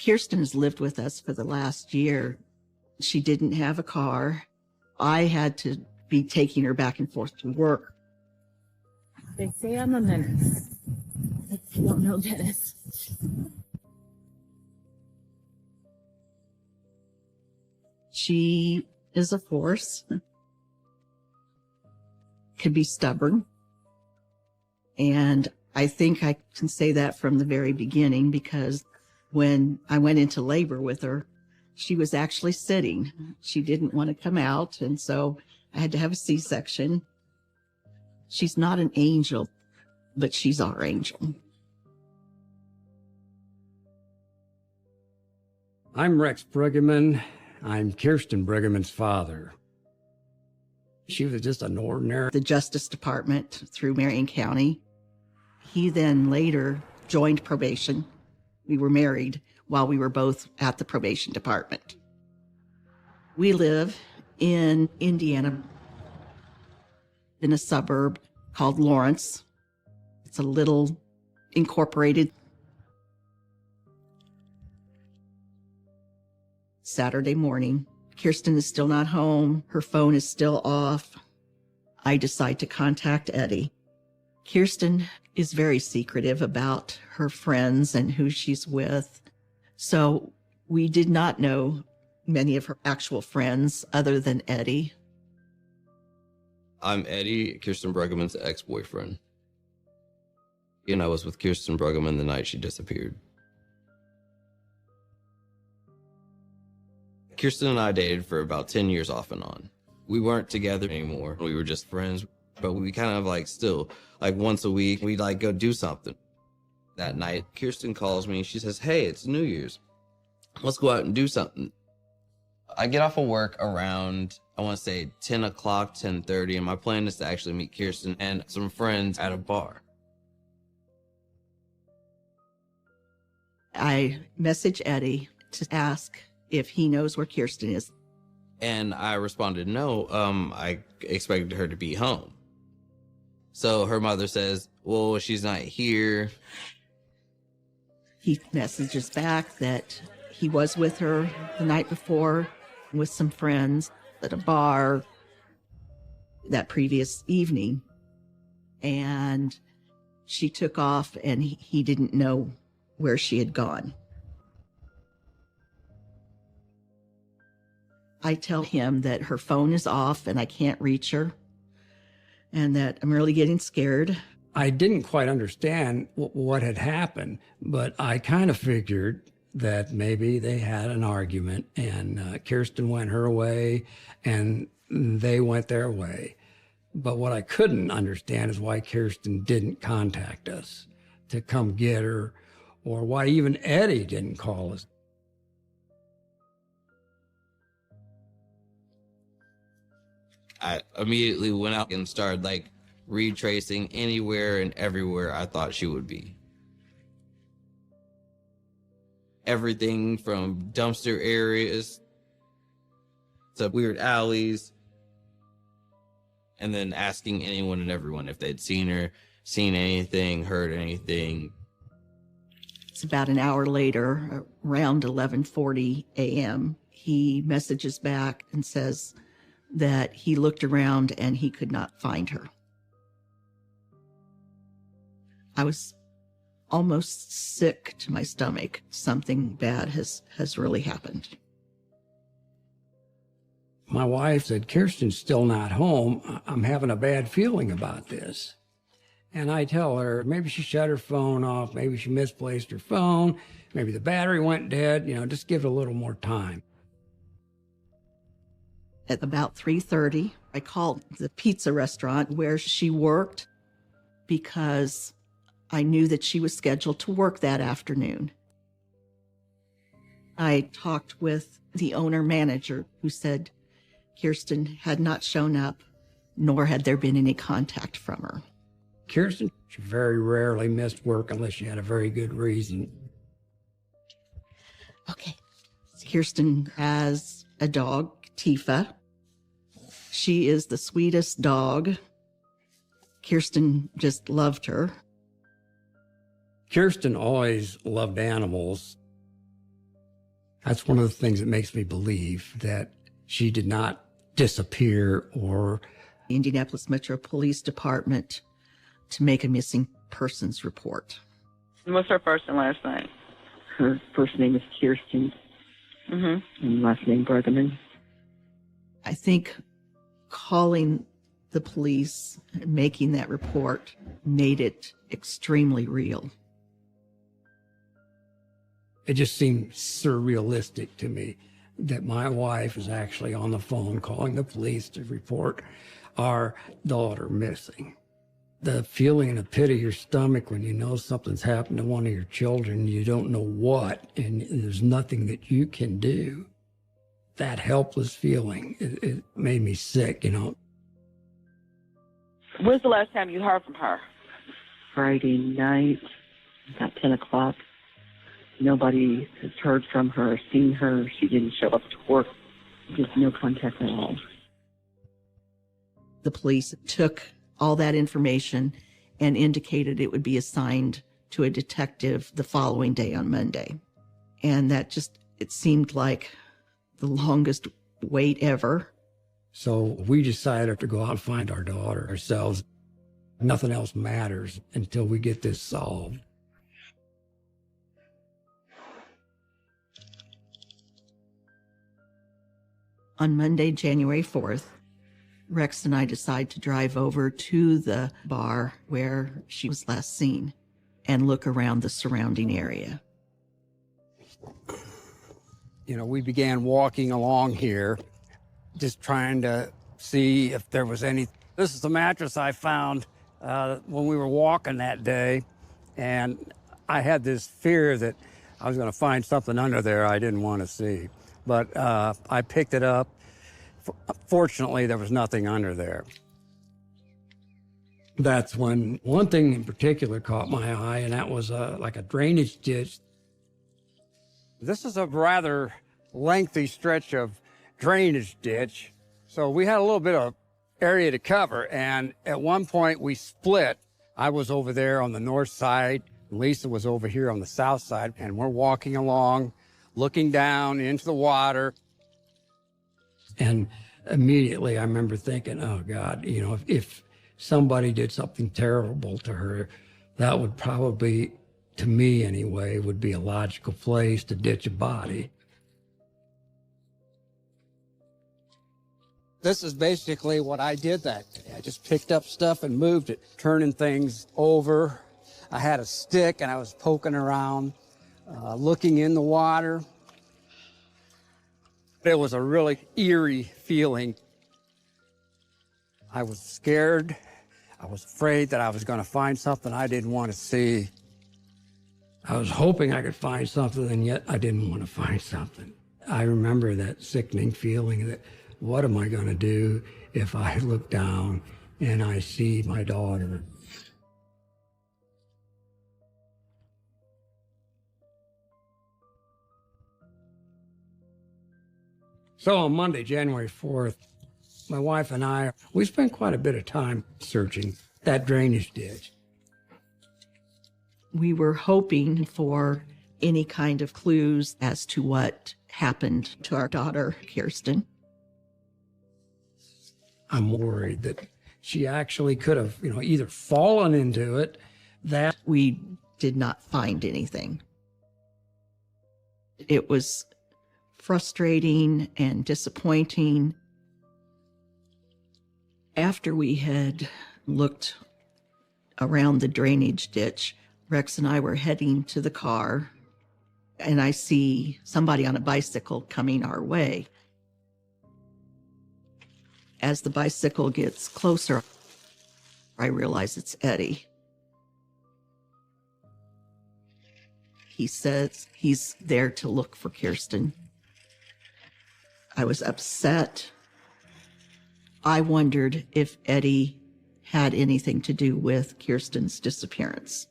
Kirsten has lived with us for the last year. She didn't have a car. I had to be taking her back and forth to work. They say I'm a menace. But you don't know Dennis. She is a force, could be stubborn. And I think I can say that from the very beginning, because when I went into labor with her, she was actually sitting. She didn't want to come out, and so I had to have a C-section. She's not an angel, but she's our angel. I'm Rex Bruggeman. I'm Kirsten Bruggeman's father. She was just an ordinary... The Justice Department through Marion County. He then later joined probation. We were married while we were both at the probation department. We live in Indiana, in a suburb called Lawrence. It's a little incorporated. Saturday morning, Kirsten is still not home. Her phone is still off. I decide to contact Eddie. Kirsten is very secretive about her friends and who she's with. So we did not know many of her actual friends other than Eddie. I'm Eddie, Kirsten Bruggeman's ex-boyfriend. And I was with Kirsten Bruggeman the night she disappeared. Kirsten and I dated for about 10 years off and on. We weren't together anymore. We were just friends, but we kind of like still, like once a week, we'd like go do something. That night, Kirsten calls me. She says, hey, it's New Year's. Let's go out and do something. I get off of work around, I want to say 10 o'clock, 10:30, and my plan is to actually meet Kirsten and some friends at a bar. I message Eddie to ask if he knows where Kirsten is. And I responded, no, I expected her to be home. So her mother says, well, she's not here. He messages back that he was with her the night before with some friends at a bar that previous evening. And she took off and he didn't know where she had gone. I tell him that her phone is off and I can't reach her and that I'm really getting scared. I didn't quite understand what had happened, but I kind of figured that maybe they had an argument and Kirsten went her way and they went their way. But what I couldn't understand is why Kirsten didn't contact us to come get her, or why even Eddie didn't call us. I immediately went out and started like retracing anywhere and everywhere I thought she would be. Everything from dumpster areas to weird alleys, and then asking anyone and everyone if they'd seen her, seen anything, heard anything. It's about an hour later, around 11:40 a.m., he messages back and says that he looked around and he could not find her. I was almost sick to my stomach. Something bad has really happened. My wife said, Kirsten's still not home. I'm having a bad feeling about this. And I tell her, maybe she shut her phone off. Maybe she misplaced her phone. Maybe the battery went dead. You know, just give it a little more time. At about 3:30, I called the pizza restaurant where she worked because I knew that she was scheduled to work that afternoon. I talked with the owner-manager who said Kirsten had not shown up, nor had there been any contact from her. Kirsten, she very rarely missed work unless she had a very good reason. Okay. Kirsten has a dog, Tifa. She is the sweetest dog. Kirsten just loved her. Kirsten always loved animals. That's one of the things that makes me believe that she did not disappear or... The Indianapolis Metro Police Department to make a missing persons report. What's her first and last name? Her first name is Kirsten, and last name Bergman. I think calling the police and making that report made it extremely real. It just seemed surrealistic to me that my wife is actually on the phone calling the police to report our daughter missing. The feeling in the pit of your stomach when you know something's happened to one of your children, you don't know what, and there's nothing that you can do. That helpless feeling, it made me sick, you know. When's the last time you heard from her? Friday night, about 10 o'clock. Nobody has heard from her, seen her. She didn't show up to work. Just no contact at all. The police took all that information and indicated it would be assigned to a detective the following day on Monday. And that just, it seemed like the longest wait ever. So we decided to go out and find our daughter ourselves. Nothing else matters until we get this solved. On Monday, January 4th, Rex and I decide to drive over to the bar where she was last seen and look around the surrounding area. You know, we began walking along here, just trying to see if there was any. This is the mattress I found when we were walking that day, and I had this fear that I was going to find something under there I didn't want to see. But I picked it up. Fortunately, there was nothing under there. That's when one thing in particular caught my eye, and that was like a drainage ditch. This is a rather lengthy stretch of drainage ditch, so we had a little bit of area to cover, and at one point we split. I was over there on the north side, Lisa was over here on the south side, and we're walking along, looking down into the water. And immediately I remember thinking, oh God, you know, if somebody did something terrible to her, that would probably, to me anyway, would be a logical place to ditch a body. This is basically what I did that day. I just picked up stuff and moved it, turning things over. I had a stick and I was poking around, looking in the water. It was a really eerie feeling. I was scared. I was afraid that I was going to find something I didn't want to see. I was hoping I could find something, and yet I didn't want to find something. I remember that sickening feeling that, what am I going to do if I look down and I see my daughter? So on Monday, January 4th, my wife and I, we spent quite a bit of time searching that drainage ditch. We were hoping for any kind of clues as to what happened to our daughter, Kirsten. I'm worried that she actually could have, you know, either fallen into it, that we did not find anything. It was frustrating and disappointing. After we had looked around the drainage ditch, Rex and I were heading to the car, and I see somebody on a bicycle coming our way. As the bicycle gets closer, I realize it's Eddie. He says he's there to look for Kirsten. I was upset. I wondered if Eddie had anything to do with Kirsten's disappearance.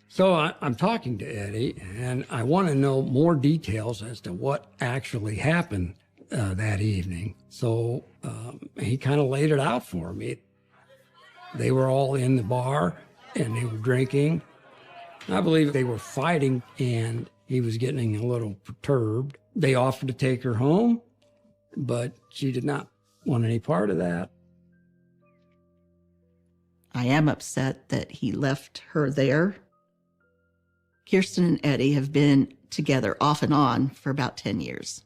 So I'm talking to Eddie, and I want to know more details as to what actually happened that evening. So he kind of laid it out for me. They were all in the bar, and they were drinking. I believe they were fighting, and he was getting a little perturbed. They offered to take her home, but she did not want any part of that. I am upset that he left her there. Kirsten and Eddie have been together off and on for about 10 years.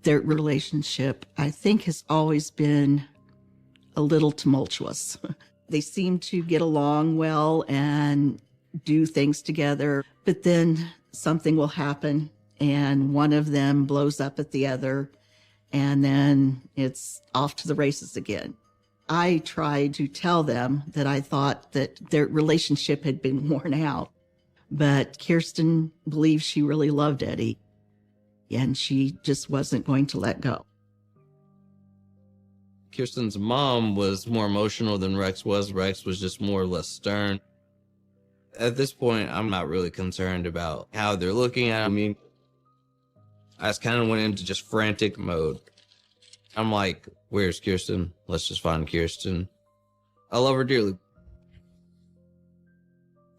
Their relationship, I think, has always been a little tumultuous. They seem to get along well and do things together, but then something will happen and one of them blows up at the other, and then it's off to the races again. I tried to tell them that I thought that their relationship had been worn out, but Kirsten believed she really loved Eddie, and she just wasn't going to let go. Kirsten's mom was more emotional than Rex was. Rex was just more or less stern. At this point, I'm not really concerned about how they're looking at me. I just kind of went into just frantic mode. I'm like, where's Kirsten? Let's just find Kirsten. I love her dearly.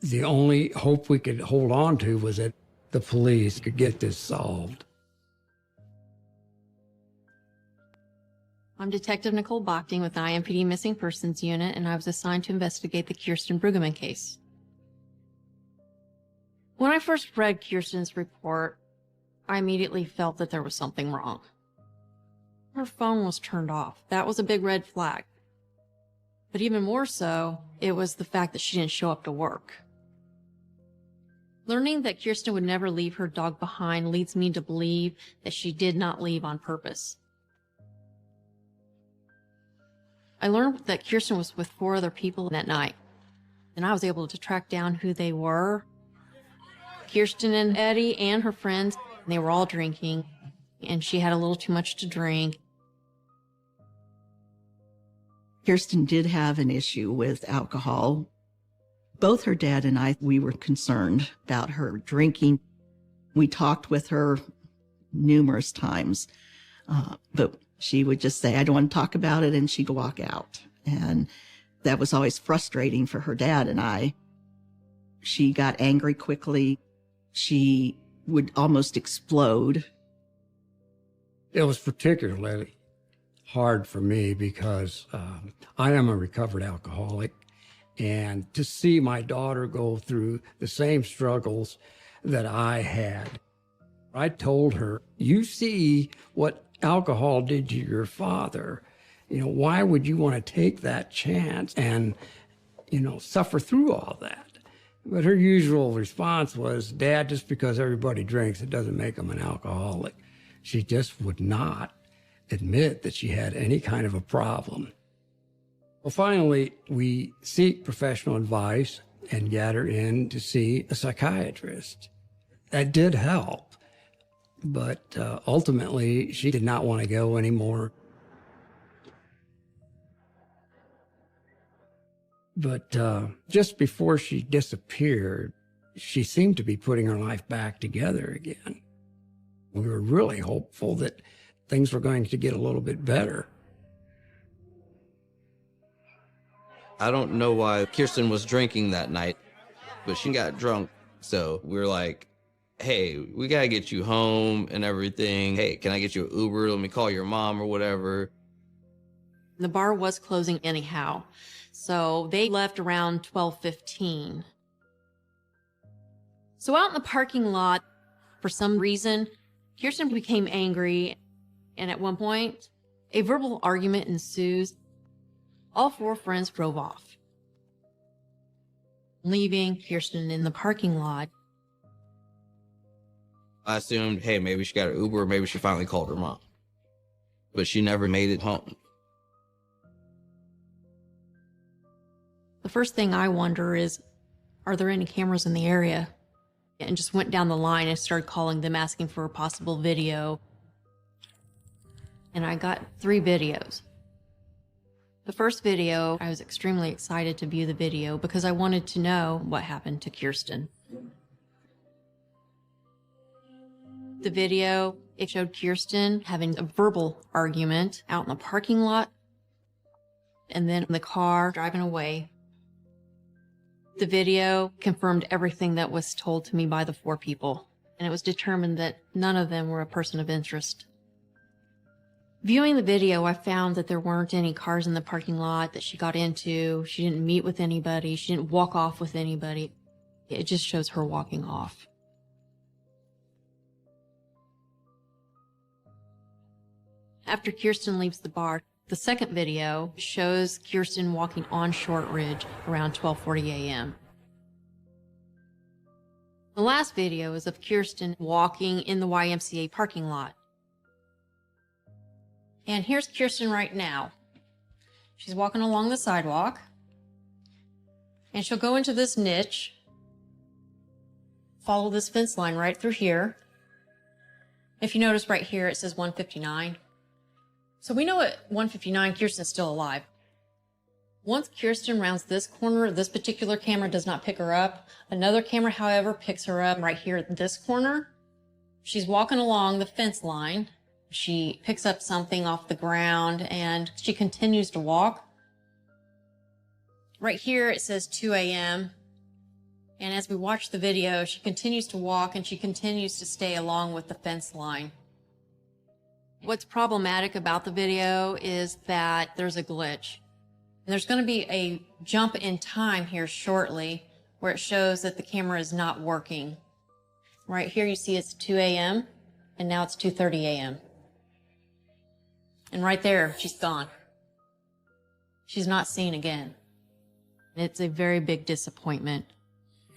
The only hope we could hold on to was that the police could get this solved. I'm Detective Nicole Bochting with the IMPD Missing Persons Unit, and I was assigned to investigate the Kirsten Brueggemann case. When I first read Kirsten's report, I immediately felt that there was something wrong. Her phone was turned off. That was a big red flag. But even more so, it was the fact that she didn't show up to work. Learning that Kirsten would never leave her dog behind leads me to believe that she did not leave on purpose. I learned that Kirsten was with 4 other people that night, and I was able to track down who they were. Kirsten and Eddie and her friends, and they were all drinking, and she had a little too much to drink. Kirsten did have an issue with alcohol. Both her dad and I, we were concerned about her drinking. We talked with her numerous times, but she would just say, I don't want to talk about it, and she'd walk out. And that was always frustrating for her dad and I. She got angry quickly. She would almost explode. It was particularly hard for me because I am a recovered alcoholic, and to see my daughter go through the same struggles that I had. I told her, you see what alcohol did to your father. Why would you want to take that chance and, suffer through all that? But her usual response was, Dad, just because everybody drinks, it doesn't make them an alcoholic. She just would not admit that she had any kind of a problem. Well, finally, we seek professional advice and get her in to see a psychiatrist. That did help. But ultimately, she did not want to go anymore. But just before she disappeared, she seemed to be putting her life back together again. We were really hopeful that things were going to get a little bit better. I don't know why Kirsten was drinking that night, but she got drunk. So we were like, hey, we got to get you home and everything. Hey, can I get you an Uber? Let me call your mom or whatever. The bar was closing anyhow, so they left around 12:15. So out in the parking lot, for some reason, Kirsten became angry, and at one point, a verbal argument ensues. All 4 friends drove off, leaving Kirsten in the parking lot. I assumed, hey, maybe she got an Uber, or maybe she finally called her mom. But she never made it home. The first thing I wonder is, are there any cameras in the area? And just went down the line and started calling them, asking for a possible video. And I got 3 videos. The first video, I was extremely excited to view the video because I wanted to know what happened to Kirsten. The video, it showed Kirsten having a verbal argument out in the parking lot, and then in the car driving away. The video confirmed everything that was told to me by the 4 people, and it was determined that none of them were a person of interest. Viewing the video, I found that there weren't any cars in the parking lot that she got into. She didn't meet with anybody. She didn't walk off with anybody. It just shows her walking off. After Kirsten leaves the bar, the second video shows Kirsten walking on Shortridge around 12:40 a.m. The last video is of Kirsten walking in the YMCA parking lot. And here's Kirsten right now. She's walking along the sidewalk, and she'll go into this niche, follow this fence line right through here. If you notice right here, it says 159. So we know at 159, Kirsten's still alive. Once Kirsten rounds this corner, this particular camera does not pick her up. Another camera, however, picks her up right here at this corner. She's walking along the fence line. She picks up something off the ground and she continues to walk. Right here, it says 2 a.m. And as we watch the video, she continues to walk and she continues to stay along with the fence line. What's problematic about the video is that there's a glitch. And there's going to be a jump in time here shortly where it shows that the camera is not working. Right here you see it's 2 a.m. and now it's 2:30 a.m. And right there, she's gone. She's not seen again. It's a very big disappointment.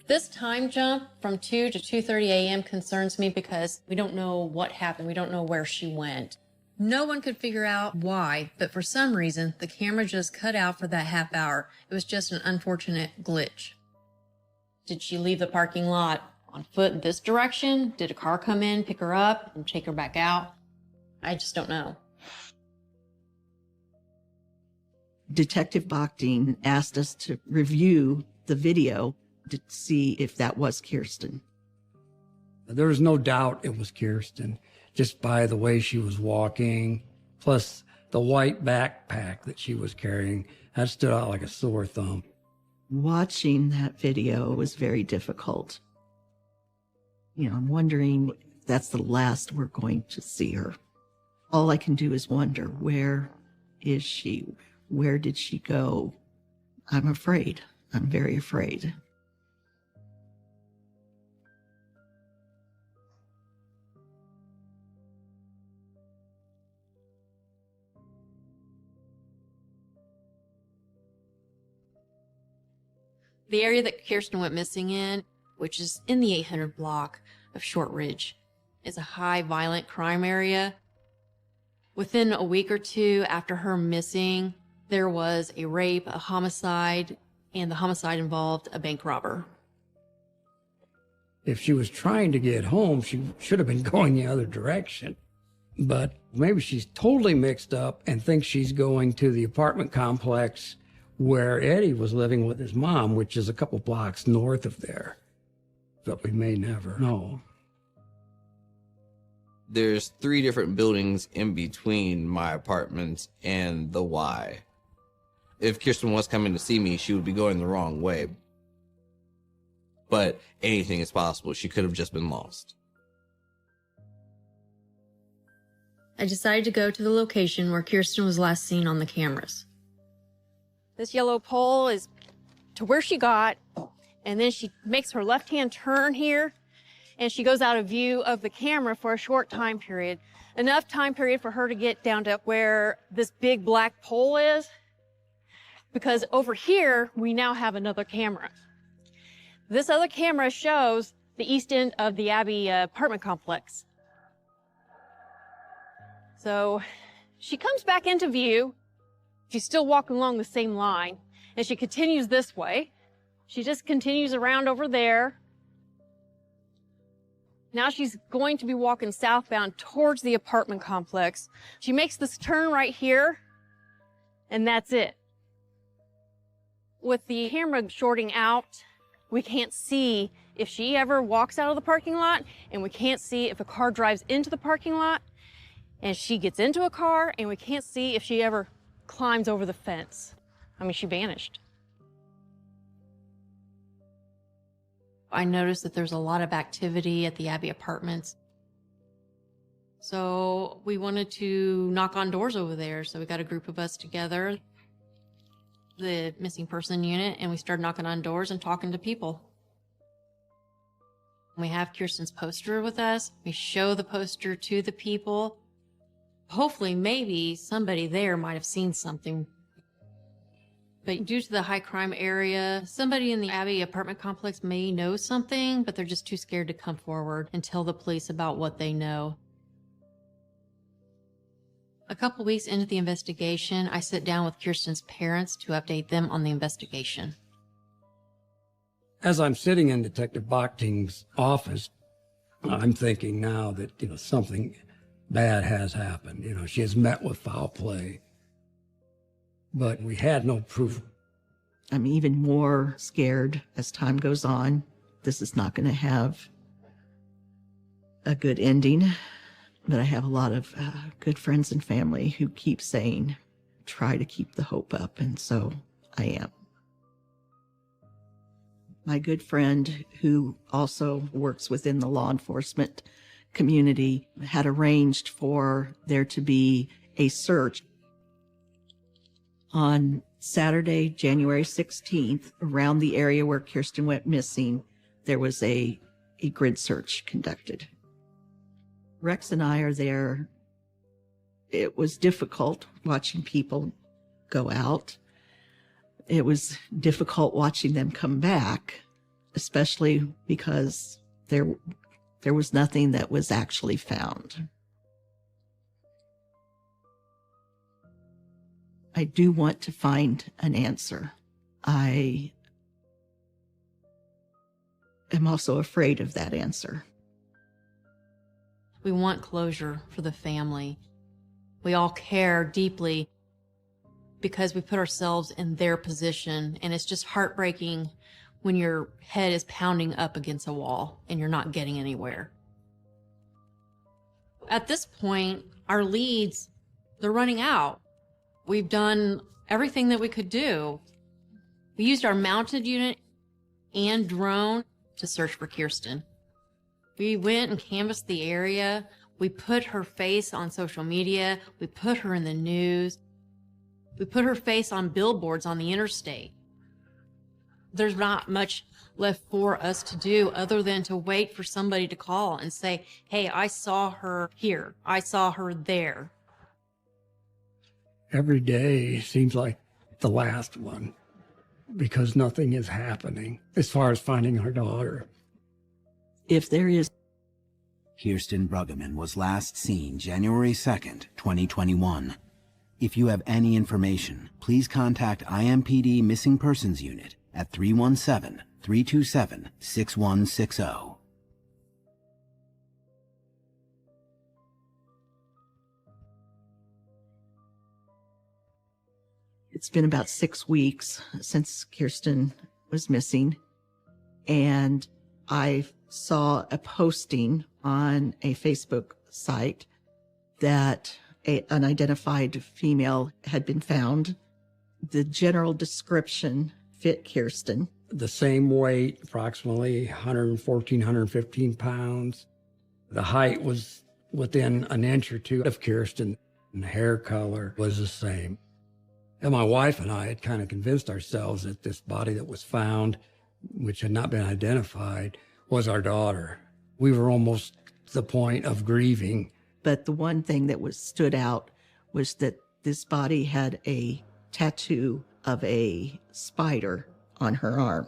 This time jump from 2 to 2:30 a.m. concerns me because we don't know what happened. We don't know where she went. No one could figure out why, but for some reason, the camera just cut out for that half hour. It was just an unfortunate glitch. Did she leave the parking lot on foot in this direction? Did a car come in, pick her up, and take her back out? I just don't know. Detective Bakhtin asked us to review the video to see if that was Kirsten. There was no doubt it was Kirsten, just by the way she was walking, plus the white backpack that she was carrying. That stood out like a sore thumb. Watching that video was very difficult. I'm wondering if that's the last we're going to see her. All I can do is wonder, where is she? Where did she go? I'm afraid. I'm very afraid. The area that Kirsten went missing in, which is in the 800 block of Shortridge, is a high violent crime area. Within a week or two after her missing, there was a rape, a homicide, and the homicide involved a bank robber. If she was trying to get home, she should have been going the other direction. But maybe she's totally mixed up and thinks she's going to the apartment complex where Eddie was living with his mom, which is a couple blocks north of there. But we may never know. There's 3 different buildings in between my apartment and the Y. If Kirsten was coming to see me, she would be going the wrong way. But anything is possible. She could have just been lost. I decided to go to the location where Kirsten was last seen on the cameras. This yellow pole is to where she got, and then she makes her left-hand turn here, and she goes out of view of the camera for a short time period. Enough time period for her to get down to where this big black pole is, because over here, we now have another camera. This other camera shows the east end of the Abbey apartment complex. So she comes back into view. She's still walking along the same line, and she continues this way. She just continues around over there. Now she's going to be walking southbound towards the apartment complex. She makes this turn right here, and that's it. With the camera shorting out, we can't see if she ever walks out of the parking lot, and we can't see if a car drives into the parking lot, and she gets into a car, and we can't see if she ever climbs over the fence. I mean, she vanished. I noticed that there's a lot of activity at the Abbey Apartments. So we wanted to knock on doors over there. So we got a group of us together, the missing person unit, and we started knocking on doors and talking to people. We have Kirsten's poster with us. We show the poster to the people. Hopefully, maybe somebody there might have seen something. But due to the high crime area, somebody in the Abbey apartment complex may know something, but they're just too scared to come forward and tell the police about what they know. A couple weeks into the investigation, I sit down with Kirsten's parents to update them on the investigation. As I'm sitting in Detective Bochting's office, I'm thinking now that, something bad has happened. She has met with foul play. But we had no proof. I'm even more scared as time goes on. This is not going to have a good ending. But I have a lot of good friends and family who keep saying, try to keep the hope up. And so I am. My good friend, who also works within the law enforcement community, had arranged for there to be a search on Saturday, January 16th, around the area where Kirsten went missing. There was a grid search conducted. Rex and I are there. It was difficult watching people go out. It was difficult watching them come back, especially because there was nothing that was actually found. I do want to find an answer. I am also afraid of that answer. We want closure for the family. We all care deeply because we put ourselves in their position, and it's just heartbreaking when your head is pounding up against a wall and you're not getting anywhere. At this point, our leads, they're running out. We've done everything that we could do. We used our mounted unit and drone to search for Kirsten. We went and canvassed the area. We put her face on social media. We put her in the news. We put her face on billboards on the interstate. There's not much left for us to do other than to wait for somebody to call and say, hey, I saw her here. I saw her there. Every day seems like the last one because nothing is happening as far as finding our daughter. If there is... Kirsten Bruggeman was last seen January 2nd, 2021. If you have any information, please contact IMPD Missing Persons Unit at 317-327-6160. It's been about 6 weeks since Kirsten was missing, and I saw a posting on a Facebook site that an unidentified female had been found. The general description fit Kirsten. The same weight, approximately 114, 115 pounds. The height was within an inch or two of Kirsten, and the hair color was the same. And my wife and I had kind of convinced ourselves that this body that was found, which had not been identified, was our daughter. We were almost to the point of grieving. But the one thing that stood out was that this body had a tattoo of a spider on her arm.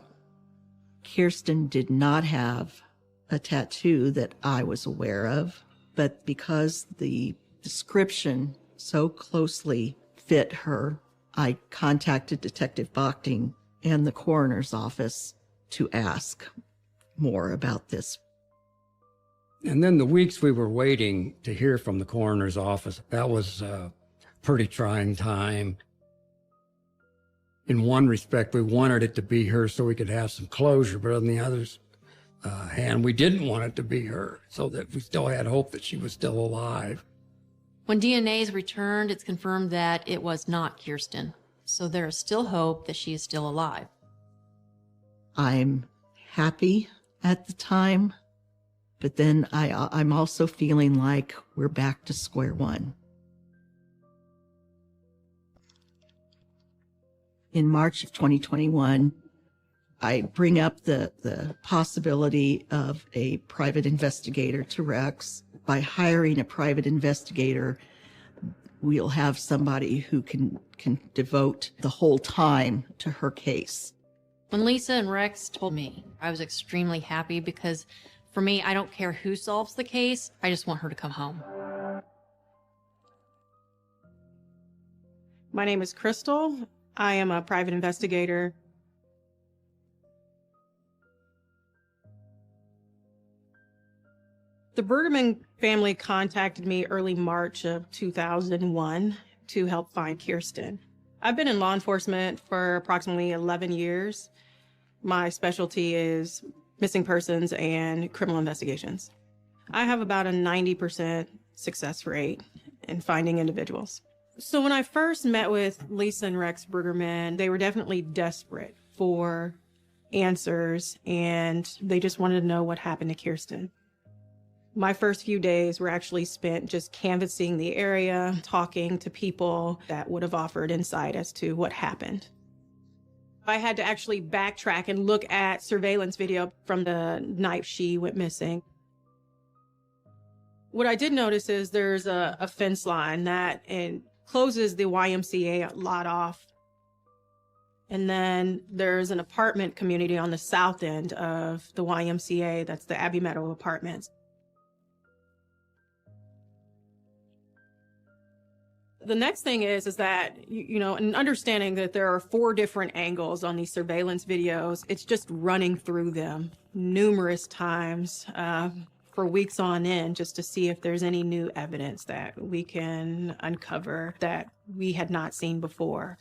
Kirsten did not have a tattoo that I was aware of, but because the description so closely fit her, I contacted Detective Bochting and the coroner's office to ask more about this. And then the weeks we were waiting to hear from the coroner's office, that was a pretty trying time. In one respect, we wanted it to be her so we could have some closure, but on the other hand, we didn't want it to be her, so that we still had hope that she was still alive. When DNA is returned, it's confirmed that it was not Kirsten. So there is still hope that she is still alive. I'm happy at the time, But then I'm also feeling like we're back to square one. In March of 2021, I bring up the possibility of a private investigator to Rex. By hiring a private investigator, we'll have somebody who can devote the whole time to her case. When Lisa and Rex told me, I was extremely happy because for me, I don't care who solves the case. I just want her to come home. My name is Crystal. I am a private investigator. The Bergman family contacted me early March of 2001 to help find Kirsten. I've been in law enforcement for approximately 11 years. My specialty is missing persons and criminal investigations. I have about a 90% success rate in finding individuals. So when I first met with Lisa and Rex Bergman, they were definitely desperate for answers, and they just wanted to know what happened to Kirsten. My first few days were actually spent just canvassing the area, talking to people that would have offered insight as to what happened. I had to actually backtrack and look at surveillance video from the night she went missing. What I did notice is there's a fence line that closes the YMCA lot off. And then there's an apartment community on the south end of the YMCA. That's the Abbey Meadow Apartments. The next thing is that, and understanding that there are 4 different angles on these surveillance videos, it's just running through them numerous times for weeks on end just to see if there's any new evidence that we can uncover that we had not seen before.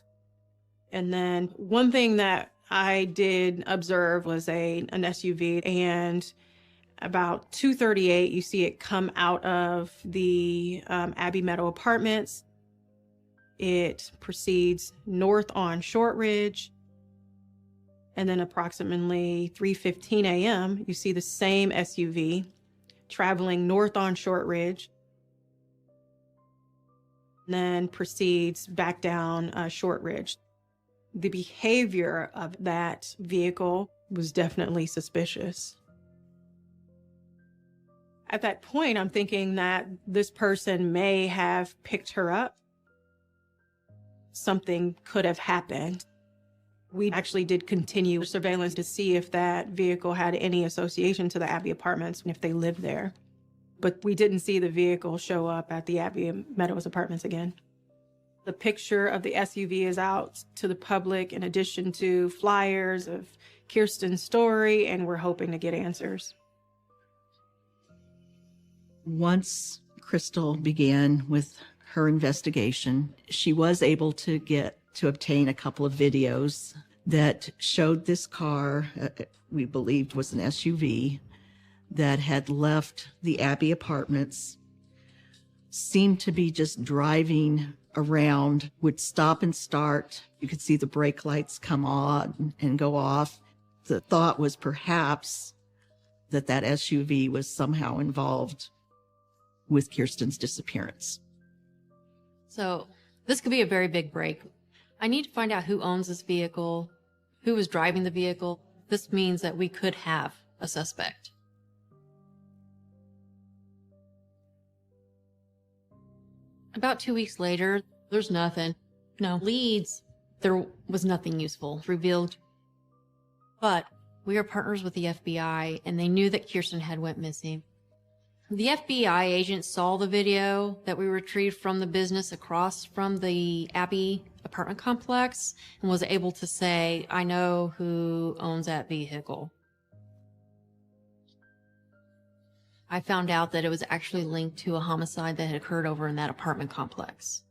And then one thing that I did observe was an SUV, and about 2:38, you see it come out of the Abbey Meadow Apartments. It proceeds north on Shortridge, and then approximately 3:15 a.m., you see the same SUV traveling north on Shortridge, and then proceeds back down Shortridge. The behavior of that vehicle was definitely suspicious. At that point, I'm thinking that this person may have picked her up. Something could have happened. We actually did continue surveillance to see if that vehicle had any association to the Abbey Apartments and if they lived there. But we didn't see the vehicle show up at the Abbey Meadows Apartments again. The picture of the SUV is out to the public in addition to flyers of Kirsten's story, and we're hoping to get answers. Once Crystal began with her investigation, she was able to obtain a couple of videos that showed this car, we believed was an SUV, that had left the Abbey Apartments, seemed to be just driving around, would stop and start. You could see the brake lights come on and go off. The thought was perhaps that SUV was somehow involved with Kirsten's disappearance. So this could be a very big break. I need to find out who owns this vehicle, who was driving the vehicle. This means that we could have a suspect. About 2 weeks later, there's nothing. No leads. There was nothing useful revealed. But we are partners with the FBI, and they knew that Kirsten had went missing. The FBI agent saw the video that we retrieved from the business across from the Abbey apartment complex and was able to say, I know who owns that vehicle. I found out that it was actually linked to a homicide that had occurred over in that apartment complex.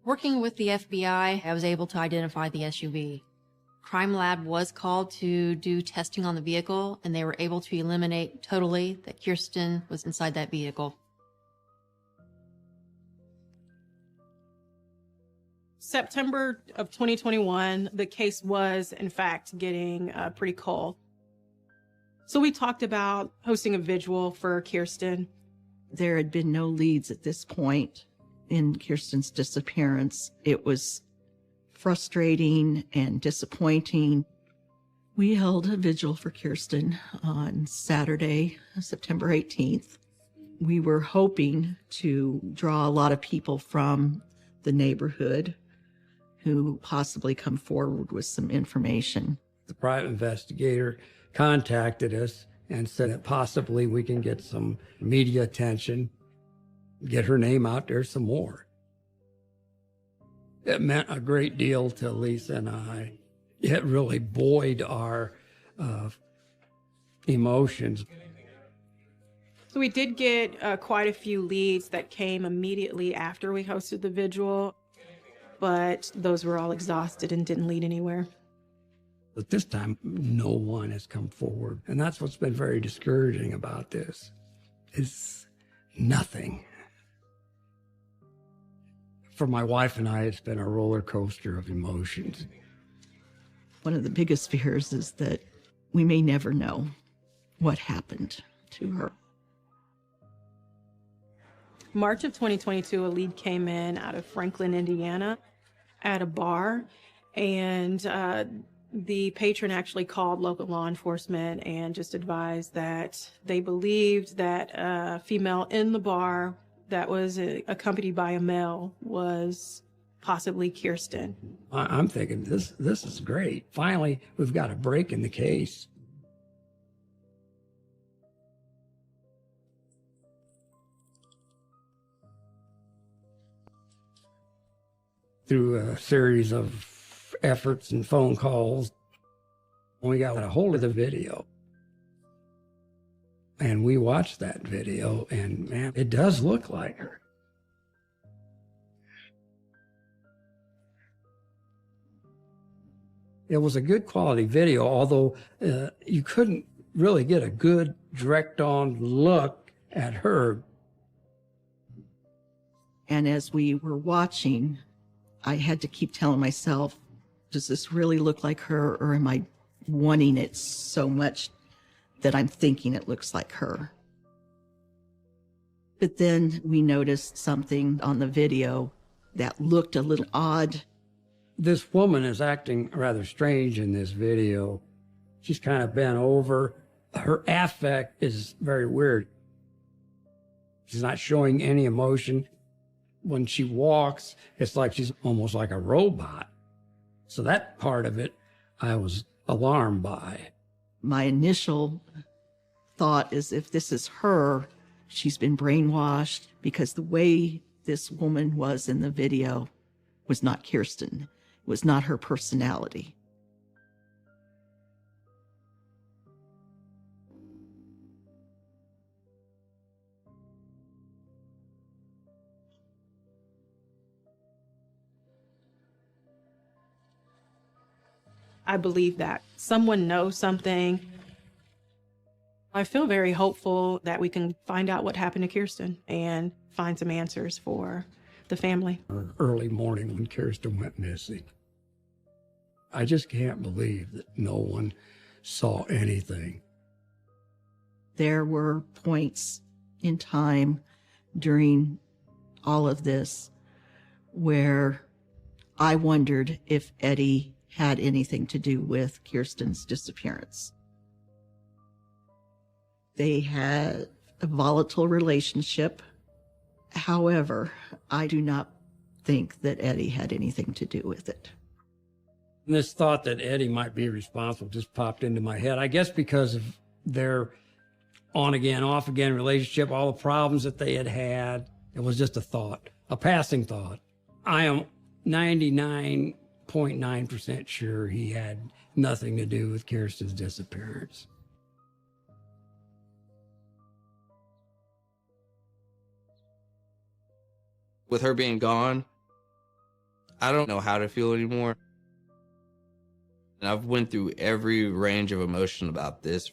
Working with the FBI, I was able to identify the SUV. Crime Lab was called to do testing on the vehicle, and they were able to eliminate totally that Kirsten was inside that vehicle. September of 2021, the case was, in fact, getting pretty cold. So we talked about hosting a vigil for Kirsten. There had been no leads at this point in Kirsten's disappearance. It was frustrating and disappointing. We held a vigil for Kirsten on Saturday, September 18th. We were hoping to draw a lot of people from the neighborhood who possibly come forward with some information. The private investigator contacted us and said that possibly we can get some media attention, get her name out there some more. It meant a great deal to Lisa and I. It really buoyed our emotions. So we did get quite a few leads that came immediately after we hosted the vigil, but those were all exhausted and didn't lead anywhere. But this time, no one has come forward. And that's what's been very discouraging about this. It's nothing. For my wife and I, it's been a roller coaster of emotions. One of the biggest fears is that we may never know what happened to her. March of 2022, a lead came in out of Franklin, Indiana, at a bar, and the patron actually called local law enforcement and just advised that they believed that a female in the bar that was accompanied by a male was possibly Kirsten. I'm thinking, this is great. Finally, we've got a break in the case. Through a series of efforts and phone calls, we got a hold of the video. And we watched that video, and man, it does look like her. It was a good quality video, although you couldn't really get a good direct-on look at her. And as we were watching, I had to keep telling myself, does this really look like her, or am I wanting it so much that I'm thinking it looks like her? But then we noticed something on the video that looked a little odd. This woman is acting rather strange in this video. She's kind of bent over. Her affect is very weird. She's not showing any emotion. When she walks, it's like she's almost like a robot. So that part of it, I was alarmed by. My initial thought is, if this is her, she's been brainwashed, because the way this woman was in the video was not Kirsten. It was not her personality. I believe that someone knows something. I feel very hopeful that we can find out what happened to Kirsten and find some answers for the family. Early morning when Kirsten went missing, I just can't believe that no one saw anything. There were points in time during all of this where I wondered if Eddie had anything to do with Kirsten's disappearance. They had a volatile relationship. However, I do not think that Eddie had anything to do with it. And this thought that Eddie might be responsible just popped into my head, I guess because of their on-again, off-again relationship, all the problems that they had had. It was just a thought, a passing thought. I am 99.9% sure he had nothing to do with Kirsten's disappearance. With her being gone, I don't know how to feel anymore. And I've went through every range of emotion about this,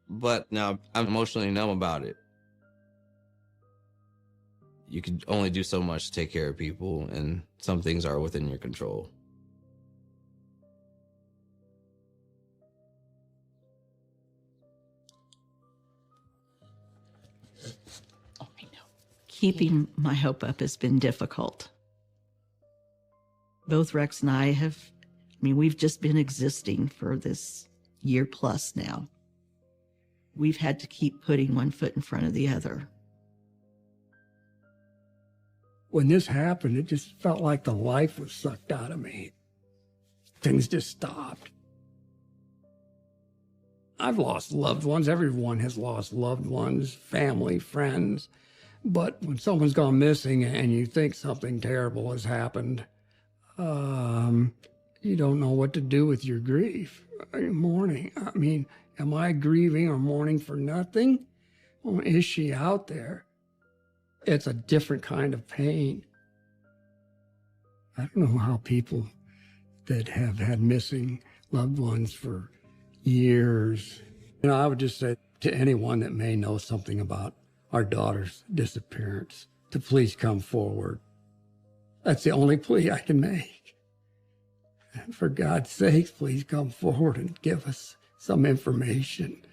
but now I'm emotionally numb about it. You can only do so much to take care of people, and some things are within your control. Keeping my hope up has been difficult. Both Rex and I we've just been existing for this year plus now. We've had to keep putting one foot in front of the other. When this happened, it just felt like the life was sucked out of me. Things just stopped. I've lost loved ones. Everyone has lost loved ones, family, friends. But when someone's gone missing and you think something terrible has happened, you don't know what to do with your grief, your mourning. I mean, am I grieving or mourning for nothing? Or is she out there? It's a different kind of pain. I don't know how people that have had missing loved ones for years, I would just say to anyone that may know something about our daughter's disappearance to please come forward. That's the only plea I can make. And for God's sakes, please come forward and give us some information.